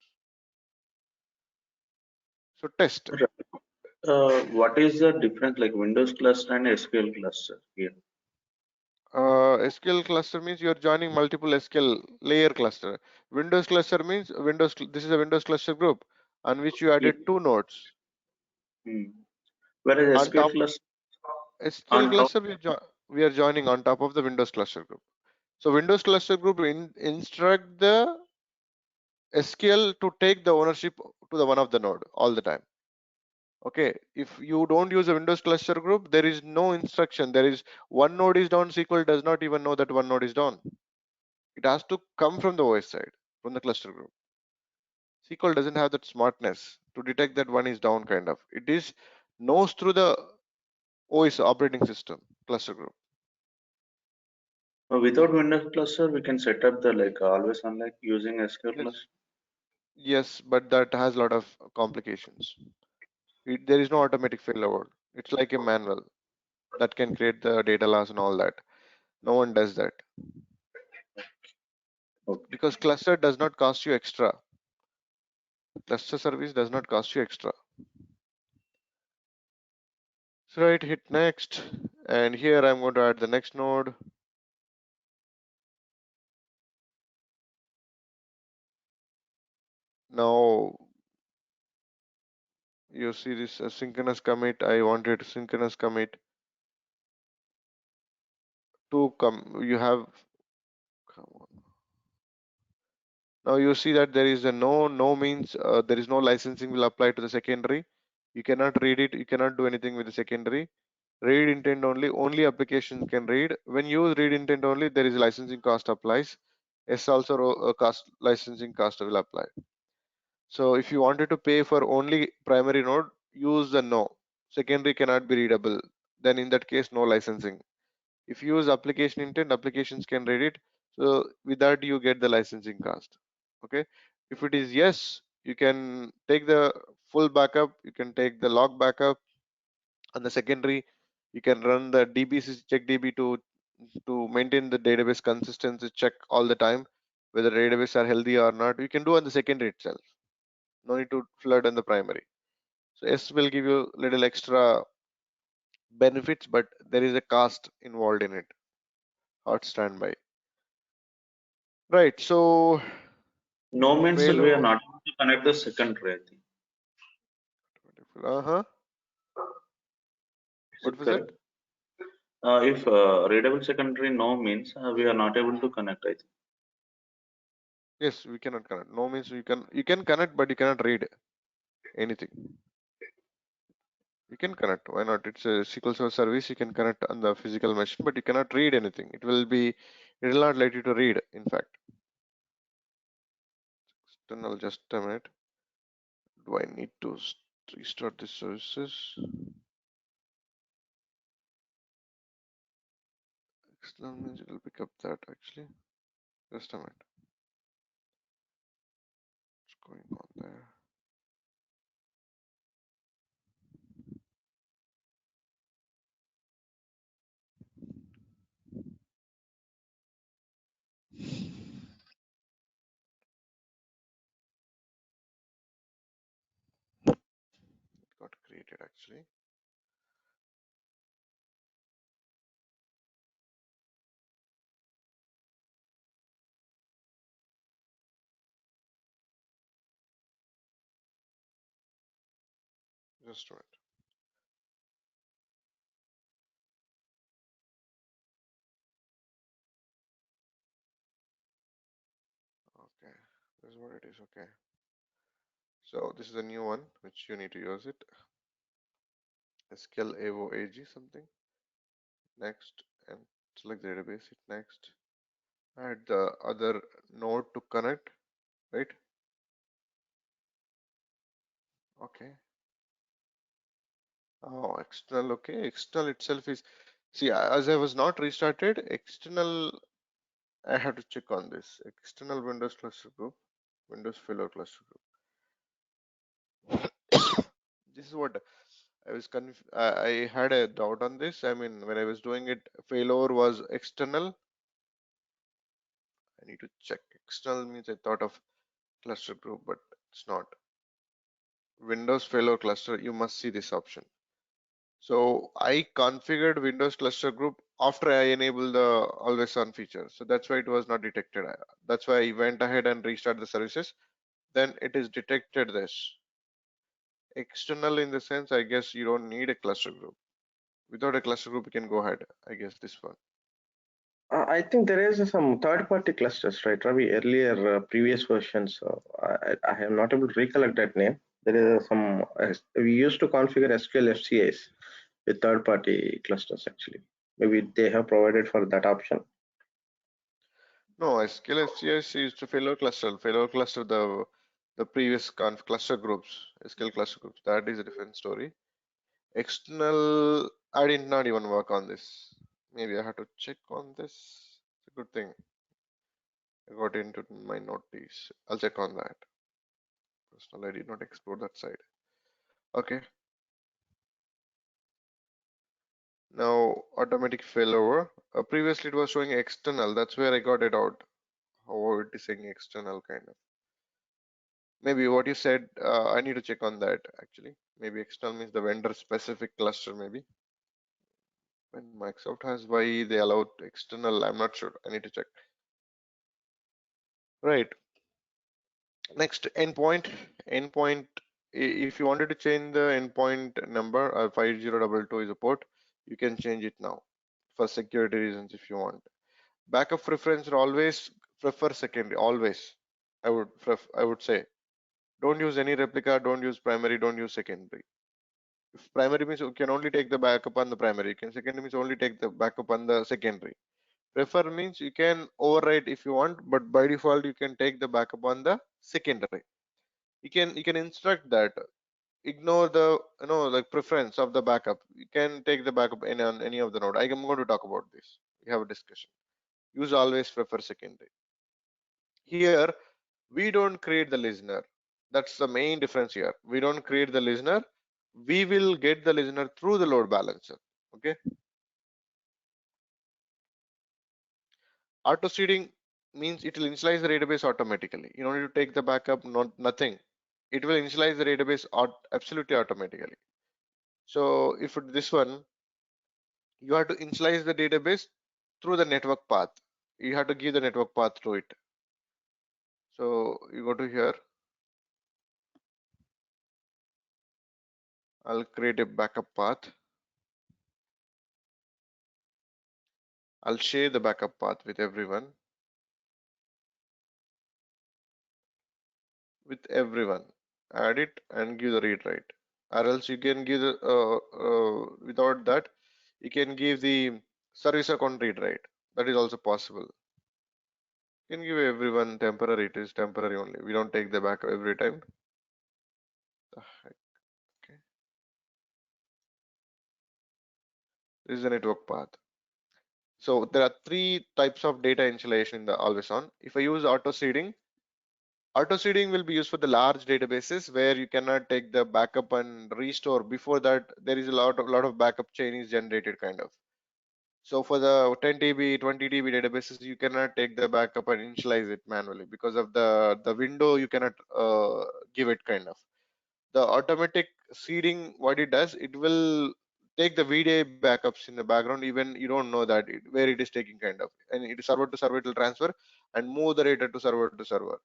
So test. What is the difference like Windows cluster and SQL cluster here? SQL cluster means you're joining multiple SQL layer cluster. Windows cluster means this is a Windows cluster group on which you Yeah. added 2 nodes. Hmm. Whereas On SQL top cluster SQL on top. cluster, we are joining on top of the Windows cluster group. So Windows cluster group instruct the SQL to take the ownership to the one of the node all the time. Okay, if you don't use a Windows cluster group, there is no instruction. There is one node is down, SQL does not even know that one node is down. It has to come from the OS side, from the cluster group. SQL doesn't have that smartness to detect that one is down, kind of. It is knows through the OS operating system cluster group. Without Windows cluster, we can set up the like always on like using SQL Yes, cluster. yes, but that has a lot of complications. There is no automatic failover. It's like a manual that can create the data loss and all that. No one does that Okay. because cluster does not cost you extra. Cluster service does not cost you extra. So right, hit next, and here I'm going to add the next node. Now you see this synchronous commit. I wanted synchronous commit. to come, you have, come on. Now you see that there is a no means there is no licensing will apply to the secondary. You cannot read it, you cannot do anything with the secondary. Read intent only application can read. When you read intent only, there is licensing cost applies. Yes, also cost licensing cost will apply. So if you wanted to pay for only primary node, use the no. Secondary cannot be readable. Then in that case, no licensing. If you use application intent, applications can read it. So with that, you get the licensing cost. Okay. If it is yes, you can take the full backup. You can take the log backup. On the secondary, you can run the check DB to maintain the database consistency check all the time, whether database are healthy or not. You can do on the secondary itself. No need to flood on the primary. So S will give you little extra benefits, but there is a cost involved in it. Hot standby. Right. So No means we are failover. not able to connect the secondary, I think. Uh-huh. Is What it was that? correct? If readable secondary no means we are not able to connect, I think. Yes, we cannot connect. No means you can connect, but you cannot read anything. You can connect. Why not? It's a SQL Server service. You can connect on the physical machine, but you cannot read anything. It will not let you to read. In fact, external. Just a minute. Do I need to restart the services? External means it will pick up that actually. Just a minute. What's going on there? It got created actually. Just a minute. Okay, this is what it is. Okay. So this is a new one which you need to use it. SQL AOAG something. Next and select the database. Hit next. Add the other node to connect. Right. Okay. Oh, external. Okay. External itself is. See, as I was not restarted, external. I have to check on this. External Windows cluster group. Windows Failover cluster group. This is what I was I had a doubt on this. I mean, when I was doing it, failover was external. I need to check. External means I thought of cluster group, but it's not. Windows failover cluster, you must see this option. So I configured Windows cluster group after I enabled the AlwaysOn feature. So that's why it was not detected. That's why I went ahead and restarted the services. Then it is detected this. External in the sense, I guess you don't need a cluster group. Without a cluster group, you can go ahead. I guess this one. I think there is some third-party clusters, right, Ravi? Earlier, previous versions, I am not able to recollect that name. There is some, we used to configure SQL FCAs with third-party clusters, actually. Maybe they have provided for that option. No, Sql SCS is to failover cluster, the previous cluster groups, SQL cluster groups. That is a different story. External, I did not even work on this. Maybe I have to check on this. It's a good thing. I got into my notice. I'll check on that. Personal, I did not explore that side. Okay. Now automatic failover. Previously it was showing external. That's where I got it out. How it is saying external kind of. Maybe what you said, I need to check on that actually. Maybe external means the vendor specific cluster maybe. When Microsoft has, why they allowed external, I'm not sure. I need to check. Right. Next, endpoint. Endpoint, if you wanted to change the endpoint number, 5022 is a port, you can change it now. for security reasons if you want. Backup preference always prefer secondary, always. I would say don't use any replica, don't use primary, don't use secondary. If primary means you can only take the backup on the primary, you can secondary means only take the backup on the secondary. Prefer means you can overwrite if you want, but by default you can take the backup on the secondary. You can instruct that ignore the like preference of the backup. You can take the backup on any of the node. I am going to talk about this. We have a discussion. Use always prefer secondary. Here we don't create the listener. That's the main difference here. We don't create the listener. We will get the listener through the load balancer. Okay. Auto seeding means it will initialize the database automatically. You don't need to take the backup, nothing. It will initialize the database absolutely automatically. So if this one, you have to initialize the database through the network path. You have to give the network path to it. So you go to here. I'll create a backup path. I'll share the backup path with everyone. Add it and give the read write. Or else you can give the without that, you can give the service account read write. That is also possible. You can give everyone temporary. It is temporary only. We don't take the backup every time. The heck? Okay. This is the network path. So there are three types of data initialization in the AlwaysOn. If I use auto seeding will be used for the large databases where you cannot take the backup and restore. Before that, there is a lot of backup chain is generated kind of. So for the 10 TB, 20 TB databases, you cannot take the backup and initialize it manually because of the window. You cannot give it kind of. The automatic seeding, what it does, it will take the VDA backups in the background, even you don't know that where it is taking kind of, and it is server to server, it will transfer and move the data to server to server.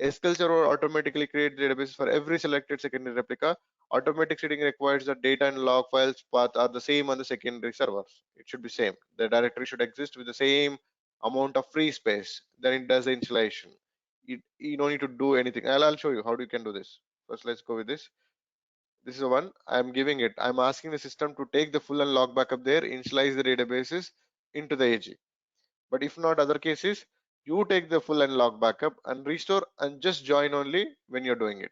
SQL Server automatically creates databases for every selected secondary replica. Automatic seeding requires that data and log files path are the same on the secondary servers. It should be same. The directory should exist with the same amount of free space. Then it does the installation. You don't need to do anything. I'll show you how you can do this. First, let's go with this. This is the one I'm giving it. I'm asking the system to take the full and log backup there, initialize the databases into the AG. But if not other cases, you take the full and log backup and restore and just join only when you're doing it.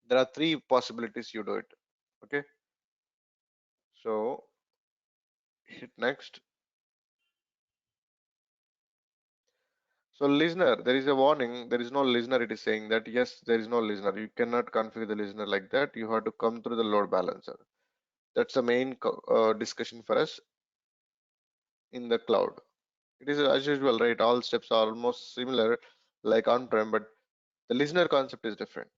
There are three possibilities you do it. Okay. So hit next. So listener, there is a warning. There is no listener. It is saying that yes, there is no listener. You cannot configure the listener like that. You have to come through the load balancer. That's the main discussion for us in the cloud. It is as usual, right? All steps are almost similar like on-prem, but the listener concept is different.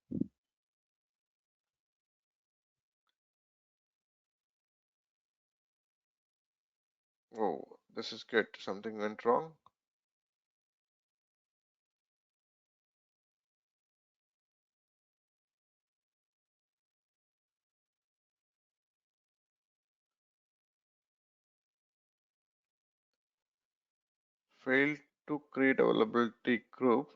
Oh, this is good. Something went wrong. Failed to create availability group.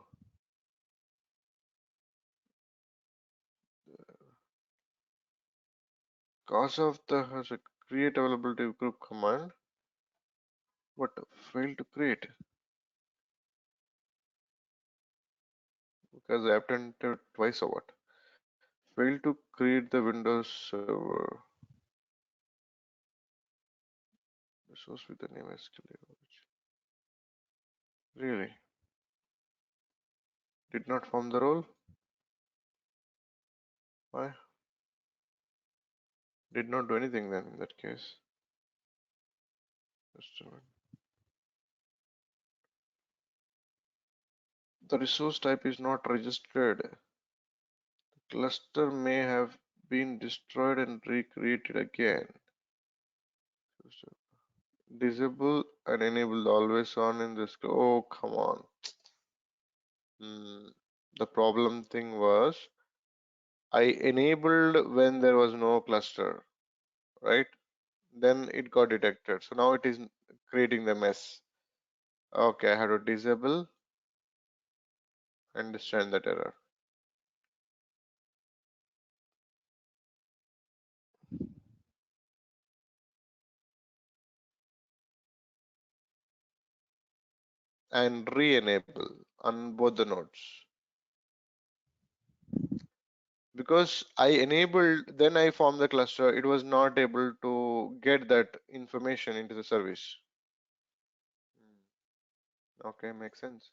Cause of the create availability group command. What failed to create? Because I attempted twice or what? Failed to create the Windows server. Resource with the name SQL. Really? Did not form the role? Why? Did not do anything then in that case. Just a minute. The resource type is not registered. The cluster may have been destroyed and recreated again. Disable and enable always on in this. Oh, come on. The problem thing was I enabled when there was no cluster, right? then it got detected. So now it is creating the mess. Okay, I have to disable, understand that error. And re-enable on both the nodes. Because I enabled, then I formed the cluster, it was not able to get that information into the service. Okay, makes sense.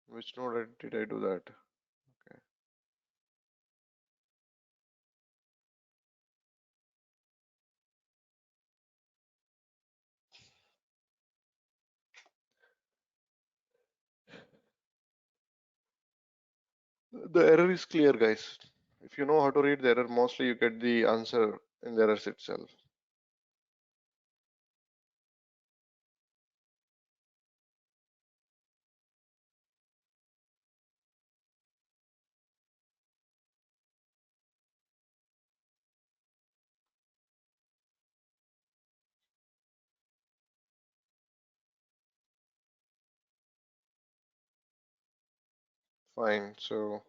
Which node did I do that? Okay. The error is clear, guys. If you know how to read the error, mostly you get the answer in the errors itself. Fine, so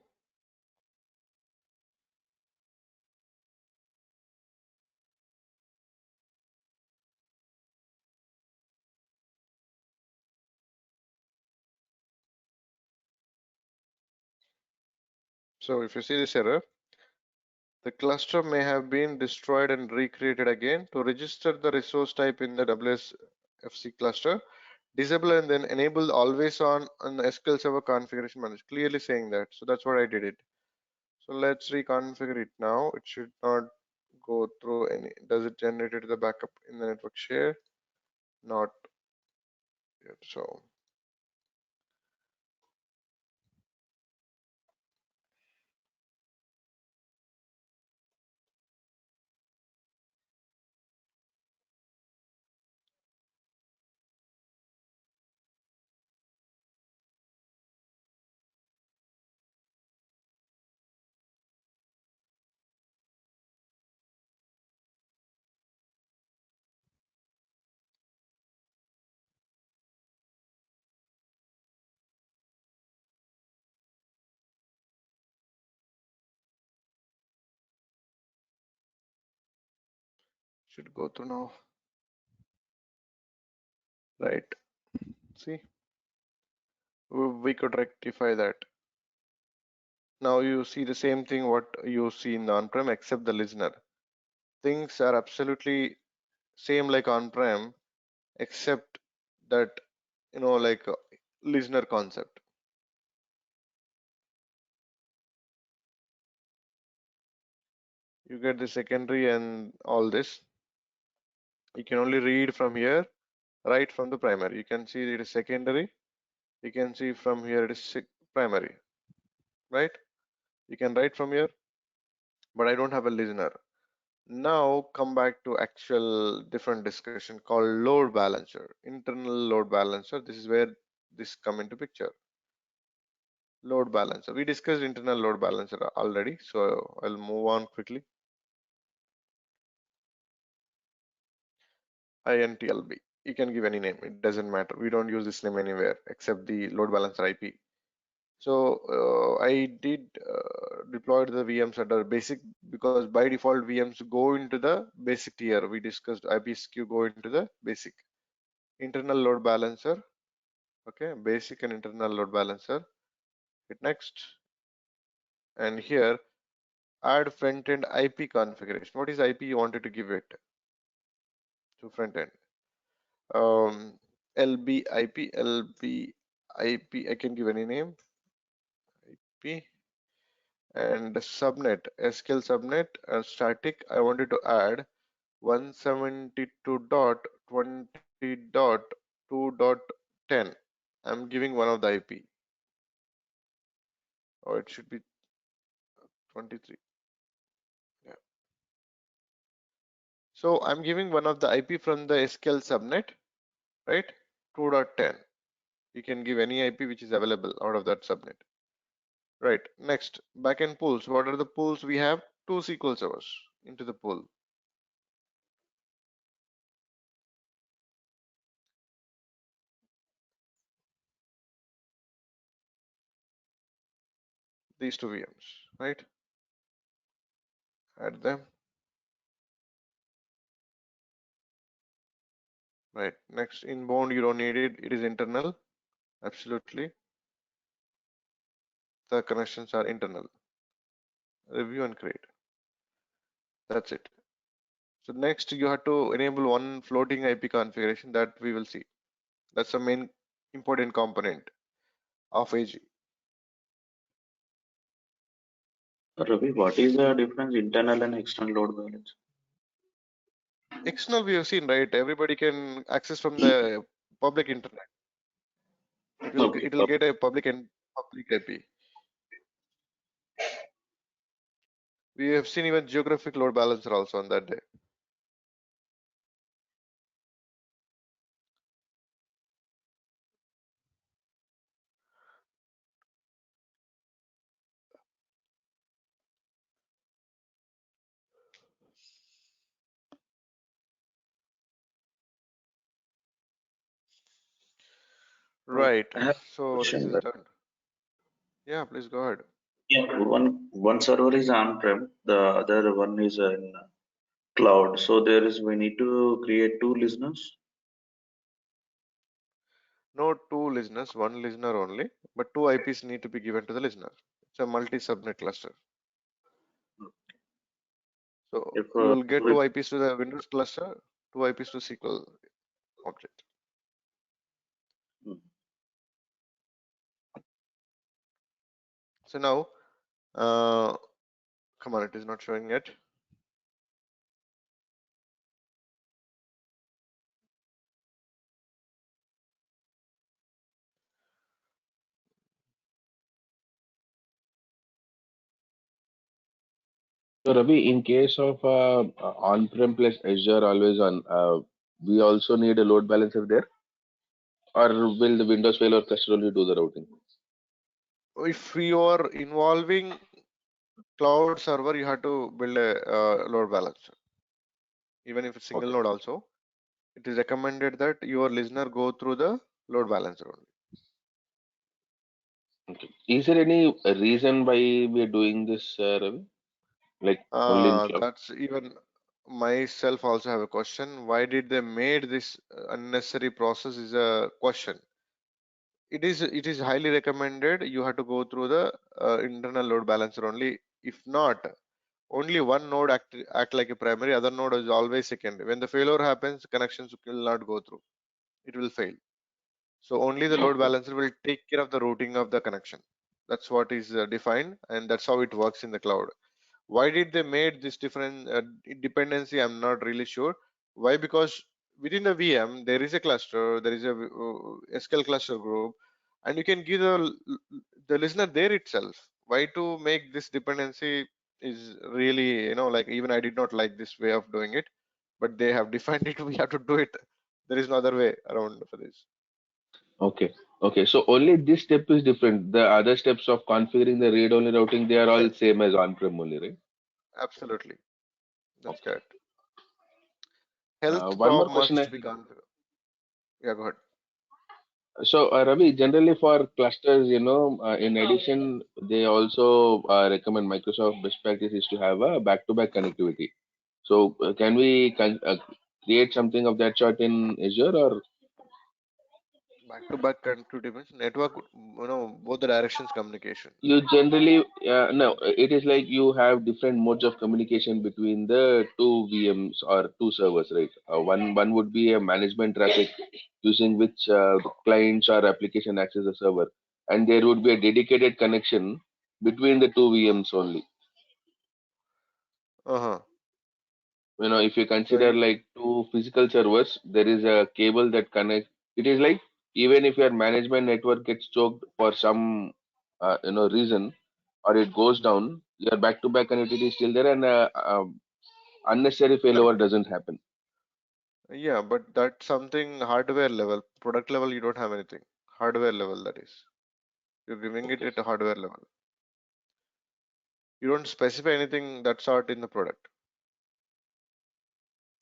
if you see this error, the cluster may have been destroyed and recreated again. To register the resource type in the WSFC cluster, disable and then enable always on SQL Server configuration manager, clearly saying that. So that's what I did it. So let's reconfigure it now. It should not go through any. Does it generate the backup in the network share? Not yet. So should go through now. Right. See, we could rectify that. Now you see the same thing what you see in the on-prem except the listener. Things are absolutely same like on-prem except that, like listener concept. You get the secondary and all this. You can only read from here, right from the primary. You can see it is secondary. You can see from here it is primary, right? You can write from here, but I don't have a listener. Now come back to actual different discussion called load balancer, internal load balancer. This is where this come into picture. Load balancer. We discussed internal load balancer already, so I'll move on quickly. INTLB. You can give any name. It doesn't matter. We don't use this name anywhere except the load balancer IP. So I did deploy the VMs under basic because by default VMs go into the basic tier. We discussed IPSQ go into the basic. Internal load balancer. Okay, basic and internal load balancer. Hit next. And here add front-end IP configuration. What is IP you wanted to give it to front-end? LB IP, LB IP. I can give any name. IP. And subnet, SQL subnet, static. I wanted to add 172.20.2.10. I'm giving one of the IP. Or it should be 23. Yeah. So I'm giving one of the IP from the SQL subnet, right? 2.10. You can give any IP which is available out of that subnet. Right. Next, backend pools. What are the pools? We have two SQL servers into the pool. These two VMs, right? Add them. Right. Next, inbound, you don't need it. It is internal. Absolutely. The connections are internal. Review and create. That's it. So next, you have to enable one floating IP configuration that we will see. That's the main important component of AG. Ravi, what is the difference internal and external load balance? External we have seen, right? Everybody can access from the public internet. Okay. It will get a public and public IP. We have seen even geographic load balancer also on that day. Right. I have a So this question. is done. Yeah, please go ahead. Yeah, one server is on-prem, the other one is in cloud. So we need to create two listeners. No two listeners, one listener only, but two IPs need to be given to the listener. It's a multi-subnet cluster. So If you will get two IPs to the Windows cluster, two IPs to SQL object. Hmm. So now, come on, it is not showing yet. So Ravi, in case of on-prem plus Azure always on, we also need a load balancer there, or will the Windows failover cluster only do the routing? If you are involving cloud server, you have to build a load balancer. Even if it's single Okay. node also, it is recommended that your listener go through the load balancer only. Okay. Is there any reason why we are doing this, Ravi? Like only in cloud? That's even myself also have a question. Why did they made this unnecessary process is a question. It is highly recommended you have to go through the internal load balancer only. If not, only one node act like a primary, other node is always secondary. When the failure happens, connections will not go through. It will fail. So only the load Okay. balancer will take care of the routing of the connection. That's what is defined, and that's how it works in the cloud. Why did they made this different dependency? I'm not really sure. Why? Because within the VM there is a cluster, there is a SQL cluster group, and you can give the listener there itself. Why to make this dependency is really, like, even I did not like this way of doing it, but they have defined it. We have to do it. There is no other way around for this. Okay. Okay. So only this step is different. The other steps of configuring the read-only routing, they are all Same. same as on-prem only, right? Absolutely. That's Okay. correct. Health One more prob question I must be configured. Yeah, go ahead. So, Ravi, generally for clusters, in addition, they also recommend Microsoft best practice is to have a back-to-back connectivity. So, can we create something of that sort in Azure, or Back-to-back connectivity means network, both the directions communication. you generally, no, it is like you have different modes of communication between the two VMs or two servers, right? One would be a management traffic using which clients or application access the server, and there would be a dedicated connection between the two VMs only. Uh-huh. If you So consider like two physical servers, there is a cable that connects. It is like even if your management network gets choked for some reason, or it goes down, your back-to-back connectivity is still there, and unnecessary failover correct. doesn't happen. Yeah, but that's something hardware level. Product level, you don't have anything. Hardware level, that is. You're giving it Okay. at a hardware level. You don't specify anything that sort in the product.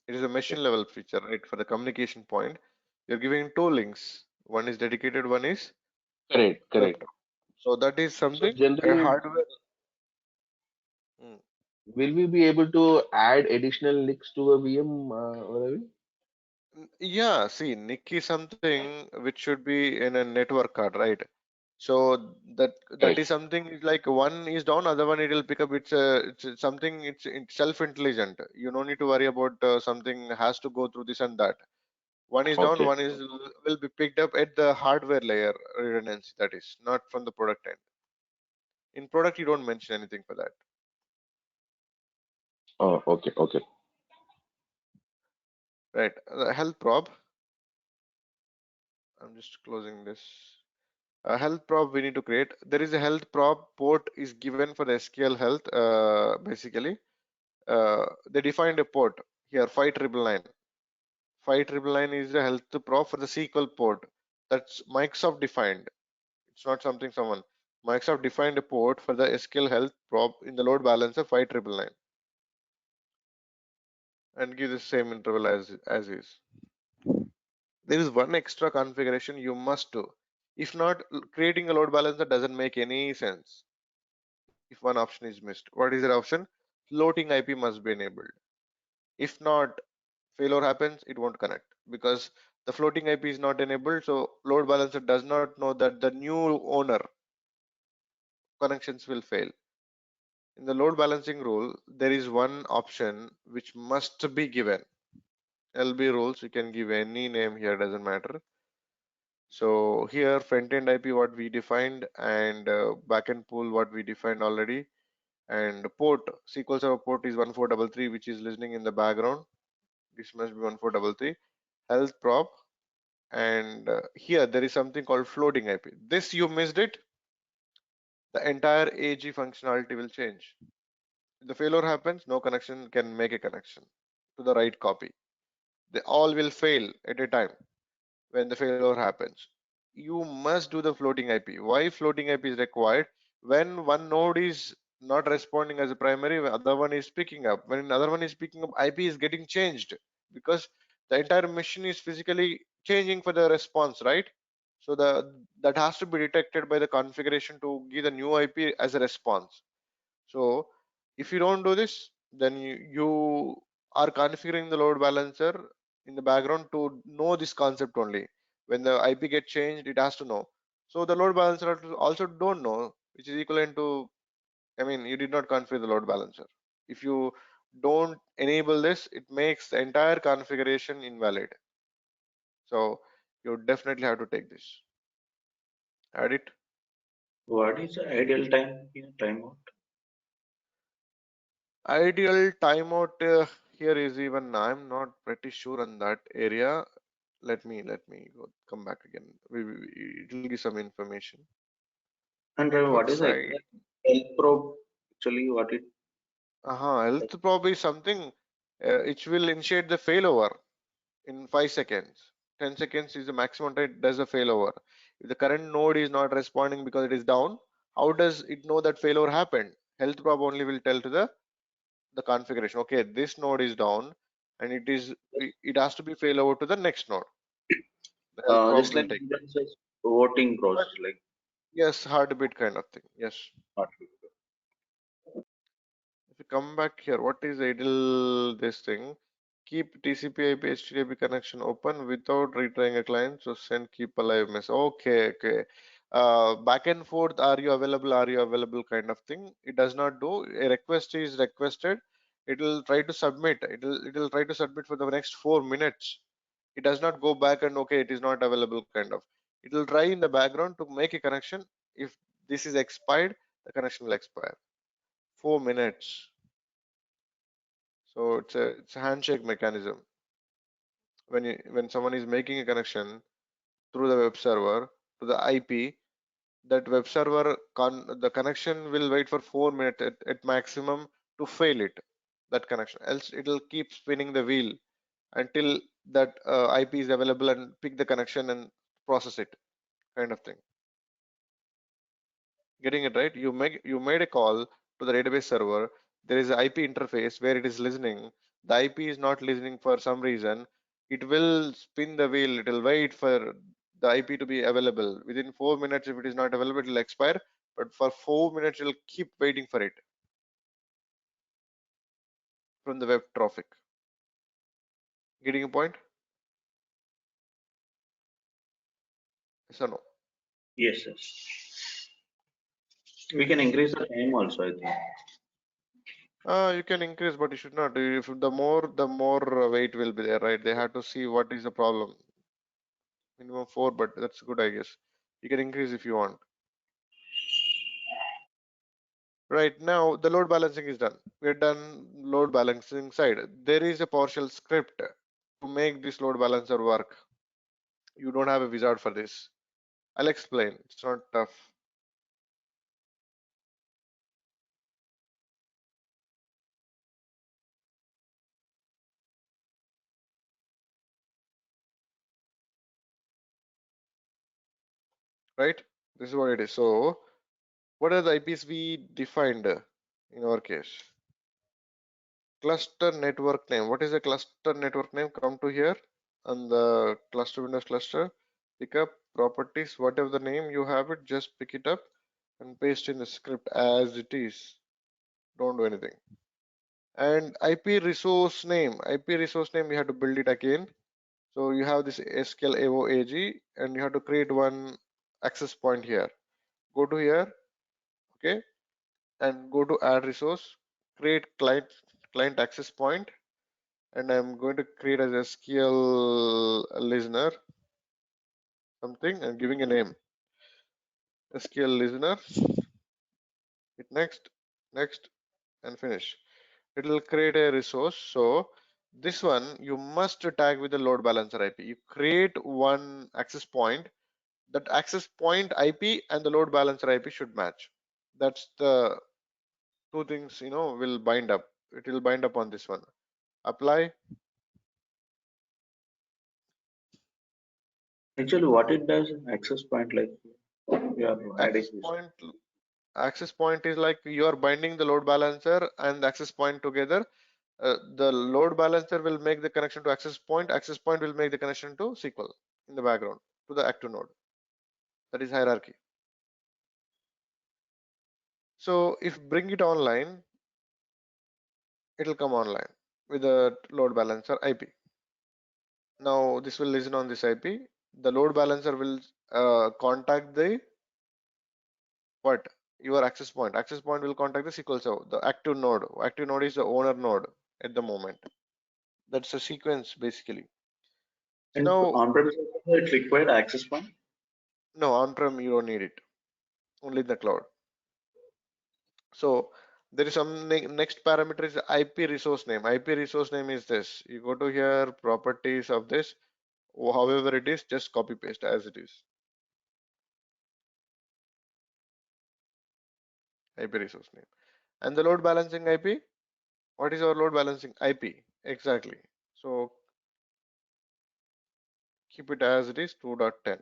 It is a machine level feature, right? For the communication point, you're giving two links. One is dedicated, one is Correct, web. correct. So that is So something a generally, hardware. Hmm. will we be able to add additional links to a VM, Ravi? Yeah, see, NIC is something which should be in a network card, right? So that Correct. is something like one is down, other one it will pick up. It's something it's self-intelligent. You don't need to worry about something has to go through this and that. One is down, Okay. one is will be picked up at the hardware layer redundancy. That is not from the product end. In product, you don't mention anything for that, Oh, okay, okay. right? The health prob. I'm just closing this. A health prop we need to create. There is a health prop port is given for the SQL health. Basically, they defined a port here 5999. 5999 is the health prop for the SQL port. That's Microsoft defined. It's not something someone. Microsoft defined a port for the SQL health prop in the load balancer 5999 and give the same interval as is. There is one extra configuration you must do. If not, creating a load balancer doesn't make any sense. If one option is missed, what is that option? Floating IP must be enabled. If not, failure happens, it won't connect because the floating IP is not enabled. So load balancer does not know that the new owner connections will fail. In the load balancing rule, there is one option which must be given. LB rules, you can give any name here, doesn't matter. So here front-end IP what we defined and backend pool what we defined already, and port SQL Server port is 1433 which is listening in the background. This must be 1433. Health prop, and here there is something called floating IP. This you missed it. The entire AG functionality will change. If the failure happens, no connection can make a connection to the right copy. They all will fail at a time when the failure happens. You must do the floating IP. Why floating IP is required? When one node is not responding as a primary, the other one is picking up. When another one is picking up, IP is getting changed because the entire machine is physically changing for the response, right? So that has to be detected by the configuration to give the new IP as a response. So if you don't do this, then you are configuring the load balancer in the background to know this concept only. When the IP get changed, it has to know. So the load balancer also don't know, which is equivalent to, I mean, you did not configure the load balancer. If you don't enable this, it makes the entire configuration invalid. So you definitely have to take this. Add it. What is the ideal time here? Timeout? Ideal timeout here is even I'm not pretty sure on that area. Let me come back again. It will give some information. And Network what is the side. exact health probe? Actually, what it? Health probe is something which will initiate the failover in 5 seconds. 10 seconds is the maximum time it does a failover. If the current node is not responding because it is down, how does it know that failover happened? Health probe only will tell to the configuration. Okay, this node is down and it has to be failover to the next node. The health probe Just will like take that. voting But process, like yes, heartbeat kind of thing. Yes. not. If you come back here, what is idle this thing? Keep TCP IP HTTP connection open without retrying a client. So send keep alive message. Okay, okay. Back and forth, are you available? Are you available? Kind of thing. It does not do. A request is requested. It will try to submit. It will try to submit for the next 4 minutes. It does not go back and okay, it is not available. Kind of. It will try in the background to make a connection. If this is expired, the connection will expire. 4 minutes. So it's a handshake mechanism. When someone is making a connection through the web server to the IP, that web server the connection will wait for 4 minutes at maximum to fail it, that connection. Else it will keep spinning the wheel until that IP is available and pick the connection and process it, kind of thing. Getting it right? You made a call to the database server, there is an IP interface where it is listening. The IP is not listening for some reason. It will spin the wheel. It will wait for the IP to be available. Within 4 minutes, if it is not available, it will expire. But for 4 minutes, it will keep waiting for it from the web traffic. Getting a point? Yes or no? Yes, yes. We can increase the time also, I think. You can increase, but you should not. If the more weight will be there, right? They have to see what is the problem. Minimum 4, but that's good, I guess. You can increase if you want. Right now, the load balancing is done. We're done load balancing side. There is a PowerShell script to make this load balancer work. You don't have a wizard for this. I'll explain. It's not tough. Right? This is what it is. So, what are the IPs we defined in our case? Cluster network name. What is a cluster network name? Come to here on the cluster Windows cluster. Pick up properties, whatever the name you have it, just pick it up and paste in the script as it is. Don't do anything. And IP resource name. IP resource name, you have to build it again. So you have this SQL AOAG and you have to create one access point here. Go to here, okay, and go to add resource, create client access point, and I'm going to create as a SQL listener something and giving a name. SQL listener. Hit next, and finish. It will create a resource. So this one you must tag with the load balancer IP. You create one access point. That access point IP and the load balancer IP should match. That's the two things, will bind up. It will bind up on this one. Apply. Actually, what it does, access point, like we are adding Access this. point. Access point is like you are binding the load balancer and the access point together. The load balancer will make the connection to access point. Access point will make the connection to SQL in the background to the active node. That is hierarchy. So if bring it online, it will come online with the load balancer IP. Now this will listen on this IP. The load balancer will contact the what? Your access point. Access point will contact the SQL Server, the active node. Active node is the owner node at the moment. That's a sequence basically. So And now, on-premise, it required access point. no, on-prem you don't need it. Only in the cloud. So there is some next parameter is IP resource name. IP resource name is this. You go to here, properties of this, however it is, just copy paste as it is. IP resource name. And the load balancing IP, what is our load balancing IP? Exactly. So keep it as it is 2.10.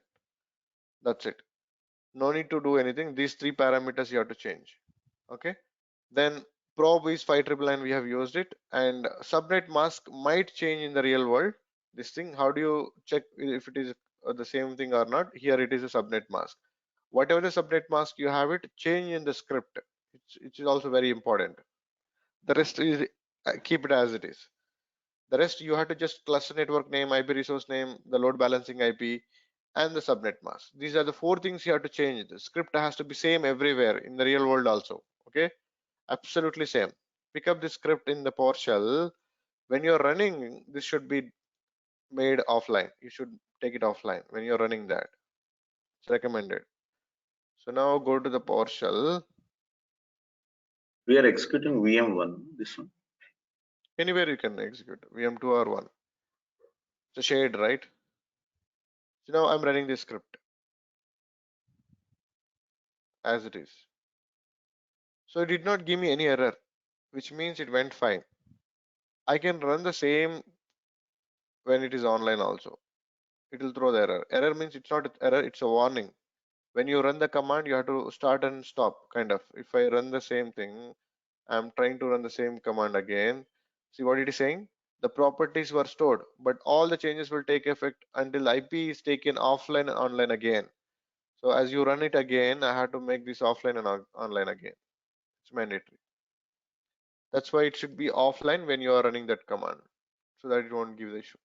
That's it. No need to do anything. These three parameters you have to change. Okay. Then probe is 599, we have used it, and subnet mask might change in the real world. This thing, how do you check if it is the same thing or not? Here it is a subnet mask. Whatever the subnet mask you have it, change in the script. It is also very important. The rest is keep it as it is. The rest you have to just cluster network name, IP resource name, the load balancing IP, and the subnet mask. These are the four things you have to change. The script has to be same everywhere in the real world also. Okay. Absolutely same. Pick up the script in the PowerShell. When you're running, this should be made offline. You should take it offline when you're running that. It's recommended. So now go to the PowerShell. We are executing VM1, this one. Anywhere you can execute VM2 or 1. It's a shade, right? So now I'm running this script as it is. So it did not give me any error, which means it went fine. I can run the same when it is online also. It will throw the error. Error means it's not an error, it's a warning. When you run the command, you have to start and stop, kind of. If I run the same thing, I'm trying to run the same command again. See what it is saying? The properties were stored, but all the changes will take effect until IP is taken offline and online again. So as you run it again, I have to make this offline and online again. It's mandatory. That's why it should be offline when you are running that command, so that it won't give the issue.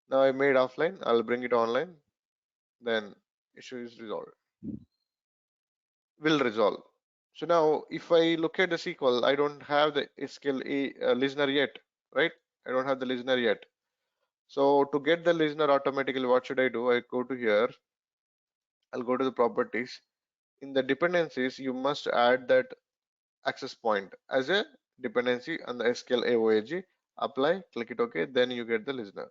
Now I made offline, I'll bring it online, then issue is resolved. Will resolve. So now if I look at the SQL, I don't have the SQL listener yet, right? I don't have the listener yet. So to get the listener automatically, what should I do? I go to here, I'll go to the properties. In the dependencies, you must add that access point as a dependency on the SQL AOAG. Apply, click it OK, then you get the listener.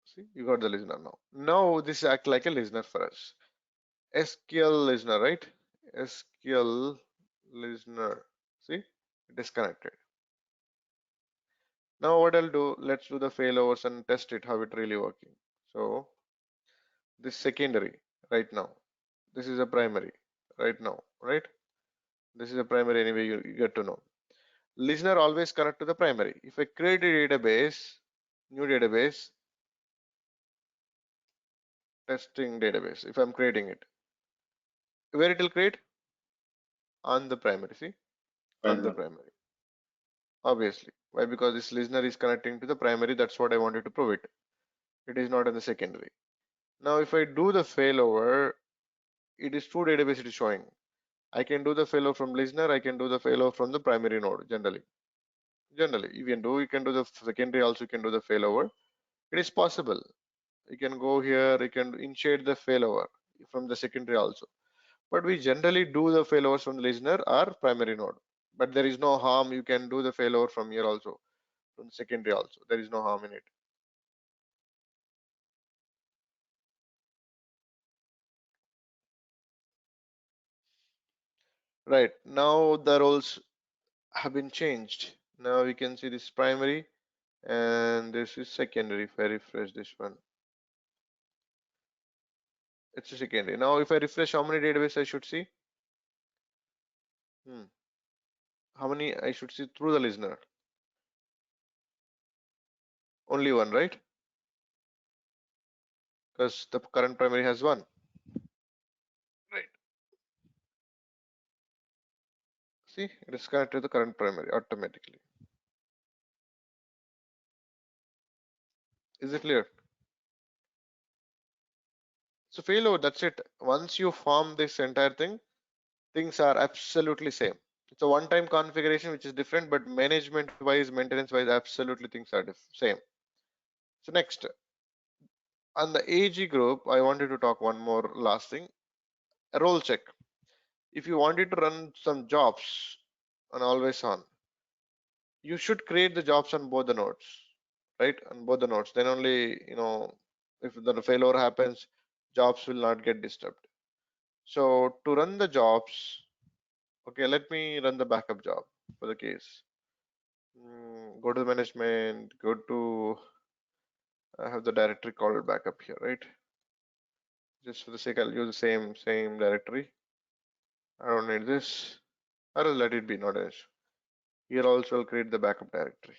See, you got the listener now. Now this act like a listener for us. SQL listener, right? SQL listener. See, it is connected. Now what I'll do, let's do the failovers and test it how it really working. So this secondary right now. This is a primary right now, right? This is a primary anyway, you get to know. Listener always connect to the primary. If I create a database, new database, testing database, if I'm creating it, where it will create? On the primary, see? On the primary. Obviously. Why? Because this listener is connecting to the primary. That's what I wanted to prove it. It is not in the secondary. Now, if I do the failover, it is two database it is showing. I can do the failover from listener. I can do the failover from the primary node generally. Generally, you can do the secondary also. You can do the failover. It is possible. You can go here. You can initiate the failover from the secondary also. But we generally do the failovers from the listener or primary node. But there is no harm. You can do the failover from here also, from the secondary also. There is no harm in it. Right, now the roles have been changed. Now we can see this primary and this is secondary. If I refresh this one, it's a secondary. Now if I refresh, how many database I should see? How many I should see through the listener? Only one, right? Because the current primary has one. Right. See, it is connected to the current primary automatically. Is it clear? So failover, that's it. Once you form this entire thing, things are absolutely same. It's a one-time configuration which is different, but management-wise, maintenance-wise, absolutely things are same. So next, on the AG group, I wanted to talk one more last thing. A role check. If you wanted to run some jobs on AlwaysOn, you should create the jobs on both the nodes, right? On both the nodes. Then only, if the failover happens, jobs will not get disturbed. So to run the jobs, okay, let me run the backup job for the case. Go to the management, go to, I have the directory called backup here, right? Just for the sake, I'll use the same directory. I don't need this. I will let it be, not an issue. Here also I'll create the backup directory.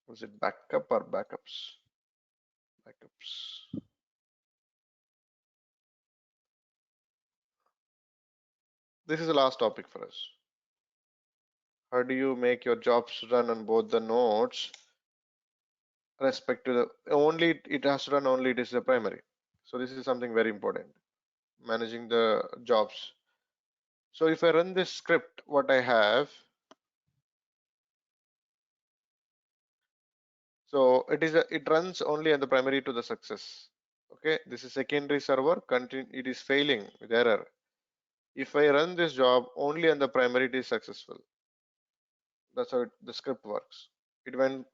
Was it backup or backups? Backups. This is the last topic for us. How do you make your jobs run on both the nodes? Respect to the only it has to run only it is the primary. So this is something very important. Managing the jobs. So if I run this script, what I have, so it runs only on the primary to the success. Okay, this is secondary server. It is failing with error. If I run this job only on the primary, it is successful. That's how the script works. It went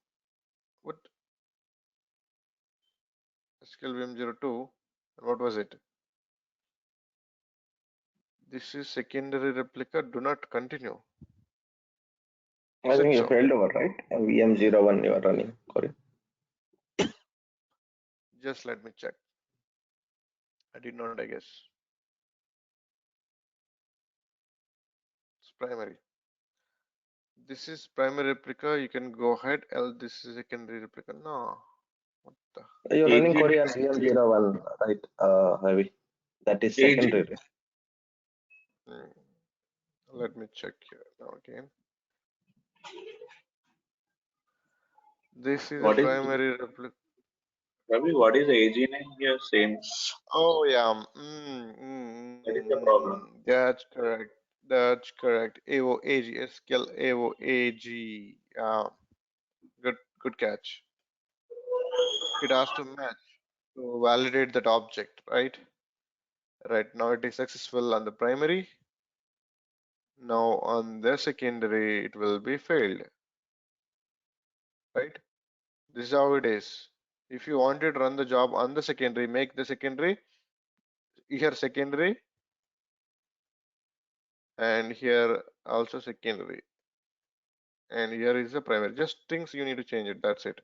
what SQL VM02, and what was it? This is secondary replica. Do not continue. I think you failed over, right? VM01 you are running. Sorry. Just let me check. I did not, I guess. primary. This is primary replica. You can go ahead. This is secondary replica. No. What the? You're running AG, Korean VM01, right, Ravi? That is secondary. AG. Let me check here now again. This is a What is primary replica. Ravi? What is the AG name here? Same. Oh yeah. That is the problem. That's correct. That's correct. AOAG, SQL AOAG. Good catch. It has to match to validate that object, right? Right now it is successful on the primary. Now on the secondary it will be failed, right? This is how it is. If you wanted to run the job on the secondary, make the secondary here secondary and here also secondary, and here is the primary. Just things you need to change it. That's it.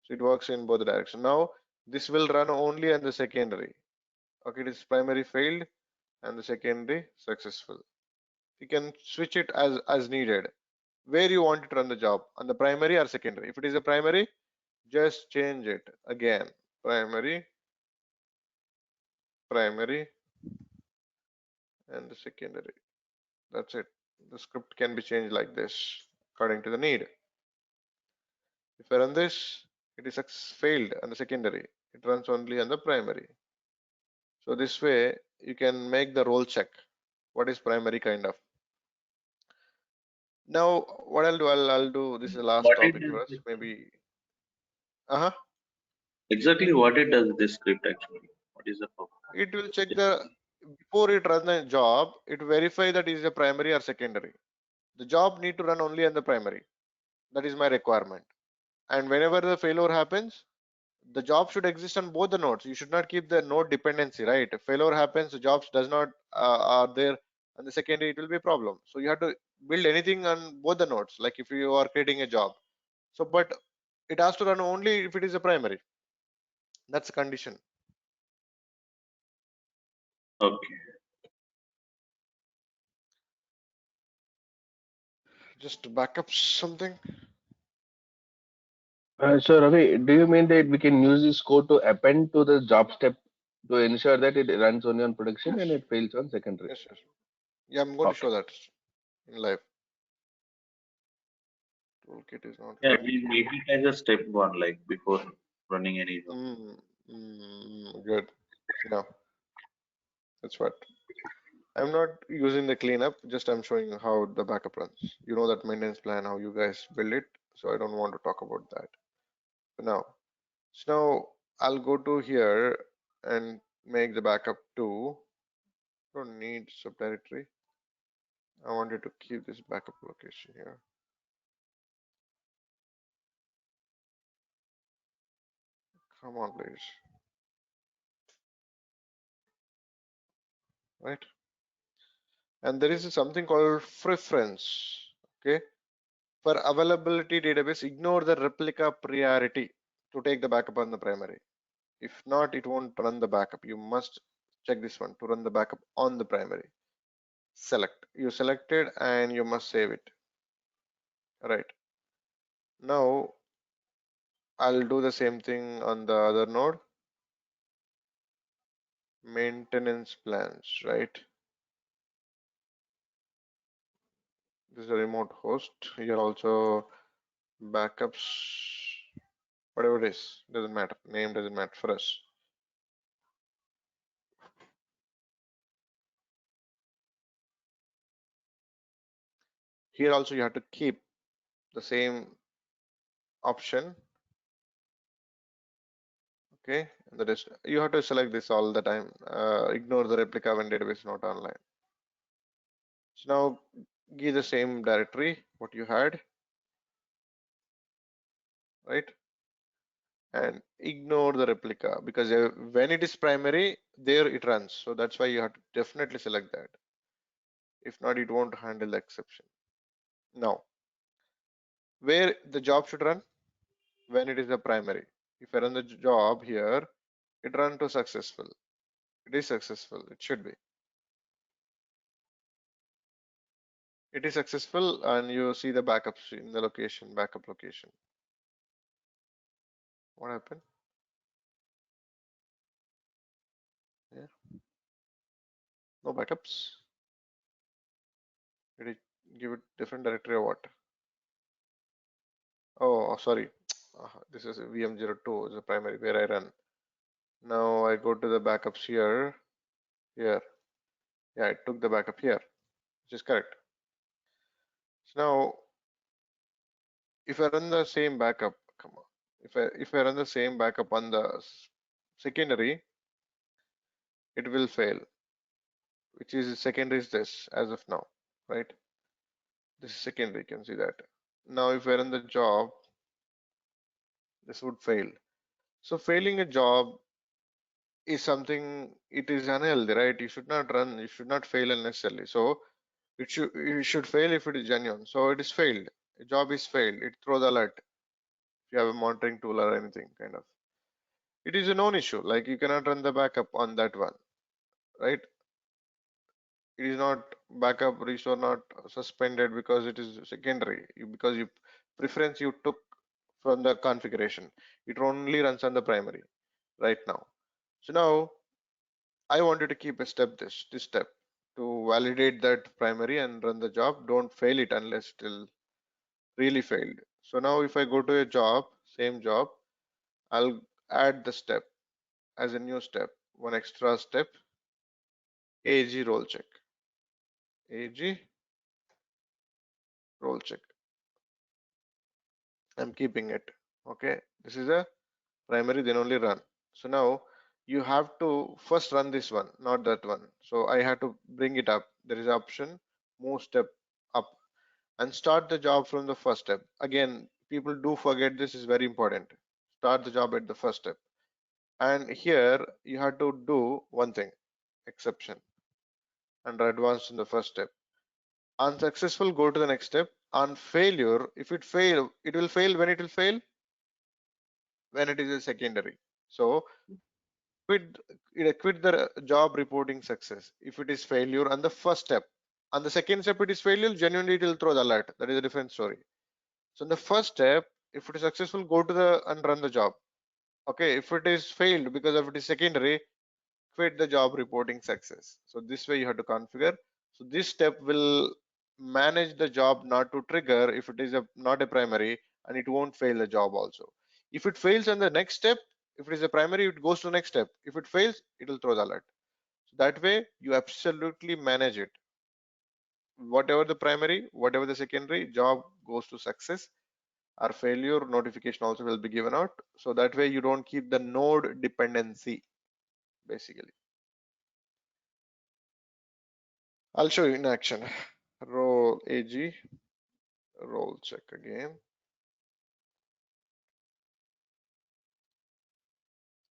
So it works in both directions. Now this will run only on the secondary. Okay, it is primary failed and the secondary successful. You can switch it as needed. Where you want it to run the job, on the primary or secondary. If it is a primary, just change it again. Primary, primary, and the secondary. That's it. The script can be changed like this according to the need. If I run this, it is failed on the secondary. It runs only on the primary. So this way you can make the role check. What is primary kind of? Now what I'll do, I'll do this is the last What it topic for us. does, Maybe exactly what it does this script actually? What is the purpose? it will check the before it runs the job, it verify that is a primary or secondary. The job need to run only on the primary. That is my requirement. And whenever the failure happens, the job should exist on both the nodes. You should not keep the node dependency, right? If failure happens, the jobs does not are there on the secondary, it will be a problem. So you have to build anything on both the nodes, like if you are creating a job. So, but it has to run only if it is a primary. That's a condition. Okay. Just to back up something. So Ravi, do you mean that we can use this code to append to the job step to ensure that it runs only on production Yes. and it fails on secondary? Yes, yes. Yeah, I'm going to Okay. show that in live. Toolkit is not Yeah, ready. we make it as a step one, like before running any job. Good. Yeah, that's what. I'm not using the cleanup, just I'm showing you how the backup runs. You know that maintenance plan, how you guys build it, so I don't want to talk about that for now. So now I'll go to here and make the backup to, don't need subdirectory. I wanted to keep this backup location here. Come on, please. Right? And there is something called preference. Okay. For availability database, ignore the replica priority to take the backup on the primary. If not, it won't run the backup. You must check this one to run the backup on the primary. Select. You selected and you must save it. All right. Now I'll do the same thing on the other node. Maintenance plans, right? This is a remote host. Here also backups, whatever it is, doesn't matter. Name doesn't matter for us. Here also you have to keep the same option. Okay, and that is you have to select this all the time. Ignore the replica when database is not online. So now give the same directory what you had, right? And ignore the replica because when it is primary, there it runs. So that's why you have to definitely select that. If not, it won't handle the exception. Now, where the job should run? When it is a primary. If I run the job here, it run to successful. It is successful. It should be. it is successful, and you see the backups in the location, backup location. What happened? Yeah, no backups. Did it give it different directory or what? Oh, sorry. This is VM02 is the primary where I run. Now I go to the backups here. Here. Yeah, it took the backup here, which is correct. So now if I run the same backup, come on. If I run the same backup on the secondary, it will fail. Which is secondary is this as of now, right? This is secondary, you can see that. Now if I run the job, this would fail. So failing a job is something, it is unhealthy, right? You should not run, you should not fail unnecessarily. So it should fail if it is genuine. So it is failed. A job is failed. It throws alert. If you have a monitoring tool or anything kind of. It is a known issue. Like you cannot run the backup on that one, right? It is not backup restore not suspended because it is secondary. Because you preference you took from the configuration. It only runs on the primary right now. So now I wanted to keep a step this step to validate that primary and run the job. Don't fail it unless still really failed. So now if I go to a job, same job, I'll add the step as a new step, one extra step, AG role check. AG role check. I'm keeping it. Okay, this is a primary, then only run. So now you have to first run this one, not that one. So I have to bring it up. There is an option, move step up and start the job from the first step. Again, people do forget this is very important. Start the job at the first step. And here you have to do one thing, exception, and advanced in the first step. Unsuccessful, go to the next step. On failure, if it fail, it will fail when it will fail when it is a secondary. So quit the job reporting success if it is failure on the first step. On the second step it is failure, genuinely it will throw the alert. That is a different story. So in the first step, if it is successful, go to the and run the job. Okay, if it is failed because of it is secondary, quit the job reporting success. So this way you have to configure. So this step will manage the job not to trigger if it is not a primary, and it won't fail the job also. If it fails on the next step, if it is a primary, it goes to the next step. If it fails, it will throw the alert. So that way you absolutely manage it. Whatever the primary, whatever the secondary, job goes to success, or failure notification also will be given out. So that way you don't keep the node dependency basically. I'll show you in action. Role AG, role check again.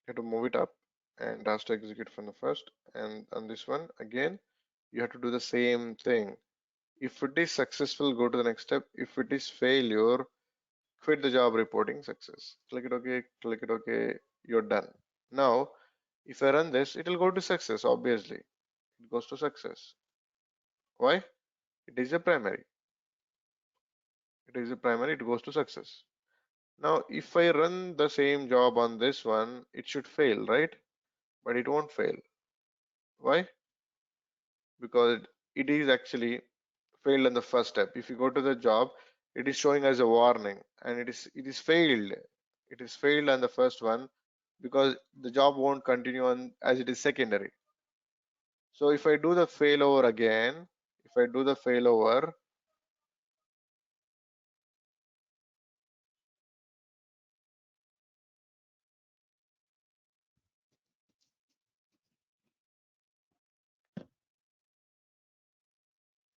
You have to move it up and has to execute from the first. And on this one again, you have to do the same thing. If it is successful, go to the next step. If it is failure, quit the job reporting success. Click it OK, click it OK, you're done. Now, if I run this, it will go to success, obviously. It goes to success. Why? It is a primary. It is a primary, it goes to success. Now, if I run the same job on this one, it should fail, right? But it won't fail. Why? Because it is actually failed on the first step. If you go to the job, it is showing as a warning, and it is failed. It is failed on the first one because the job won't continue on as it is secondary. So if I do the failover again, if I do the failover,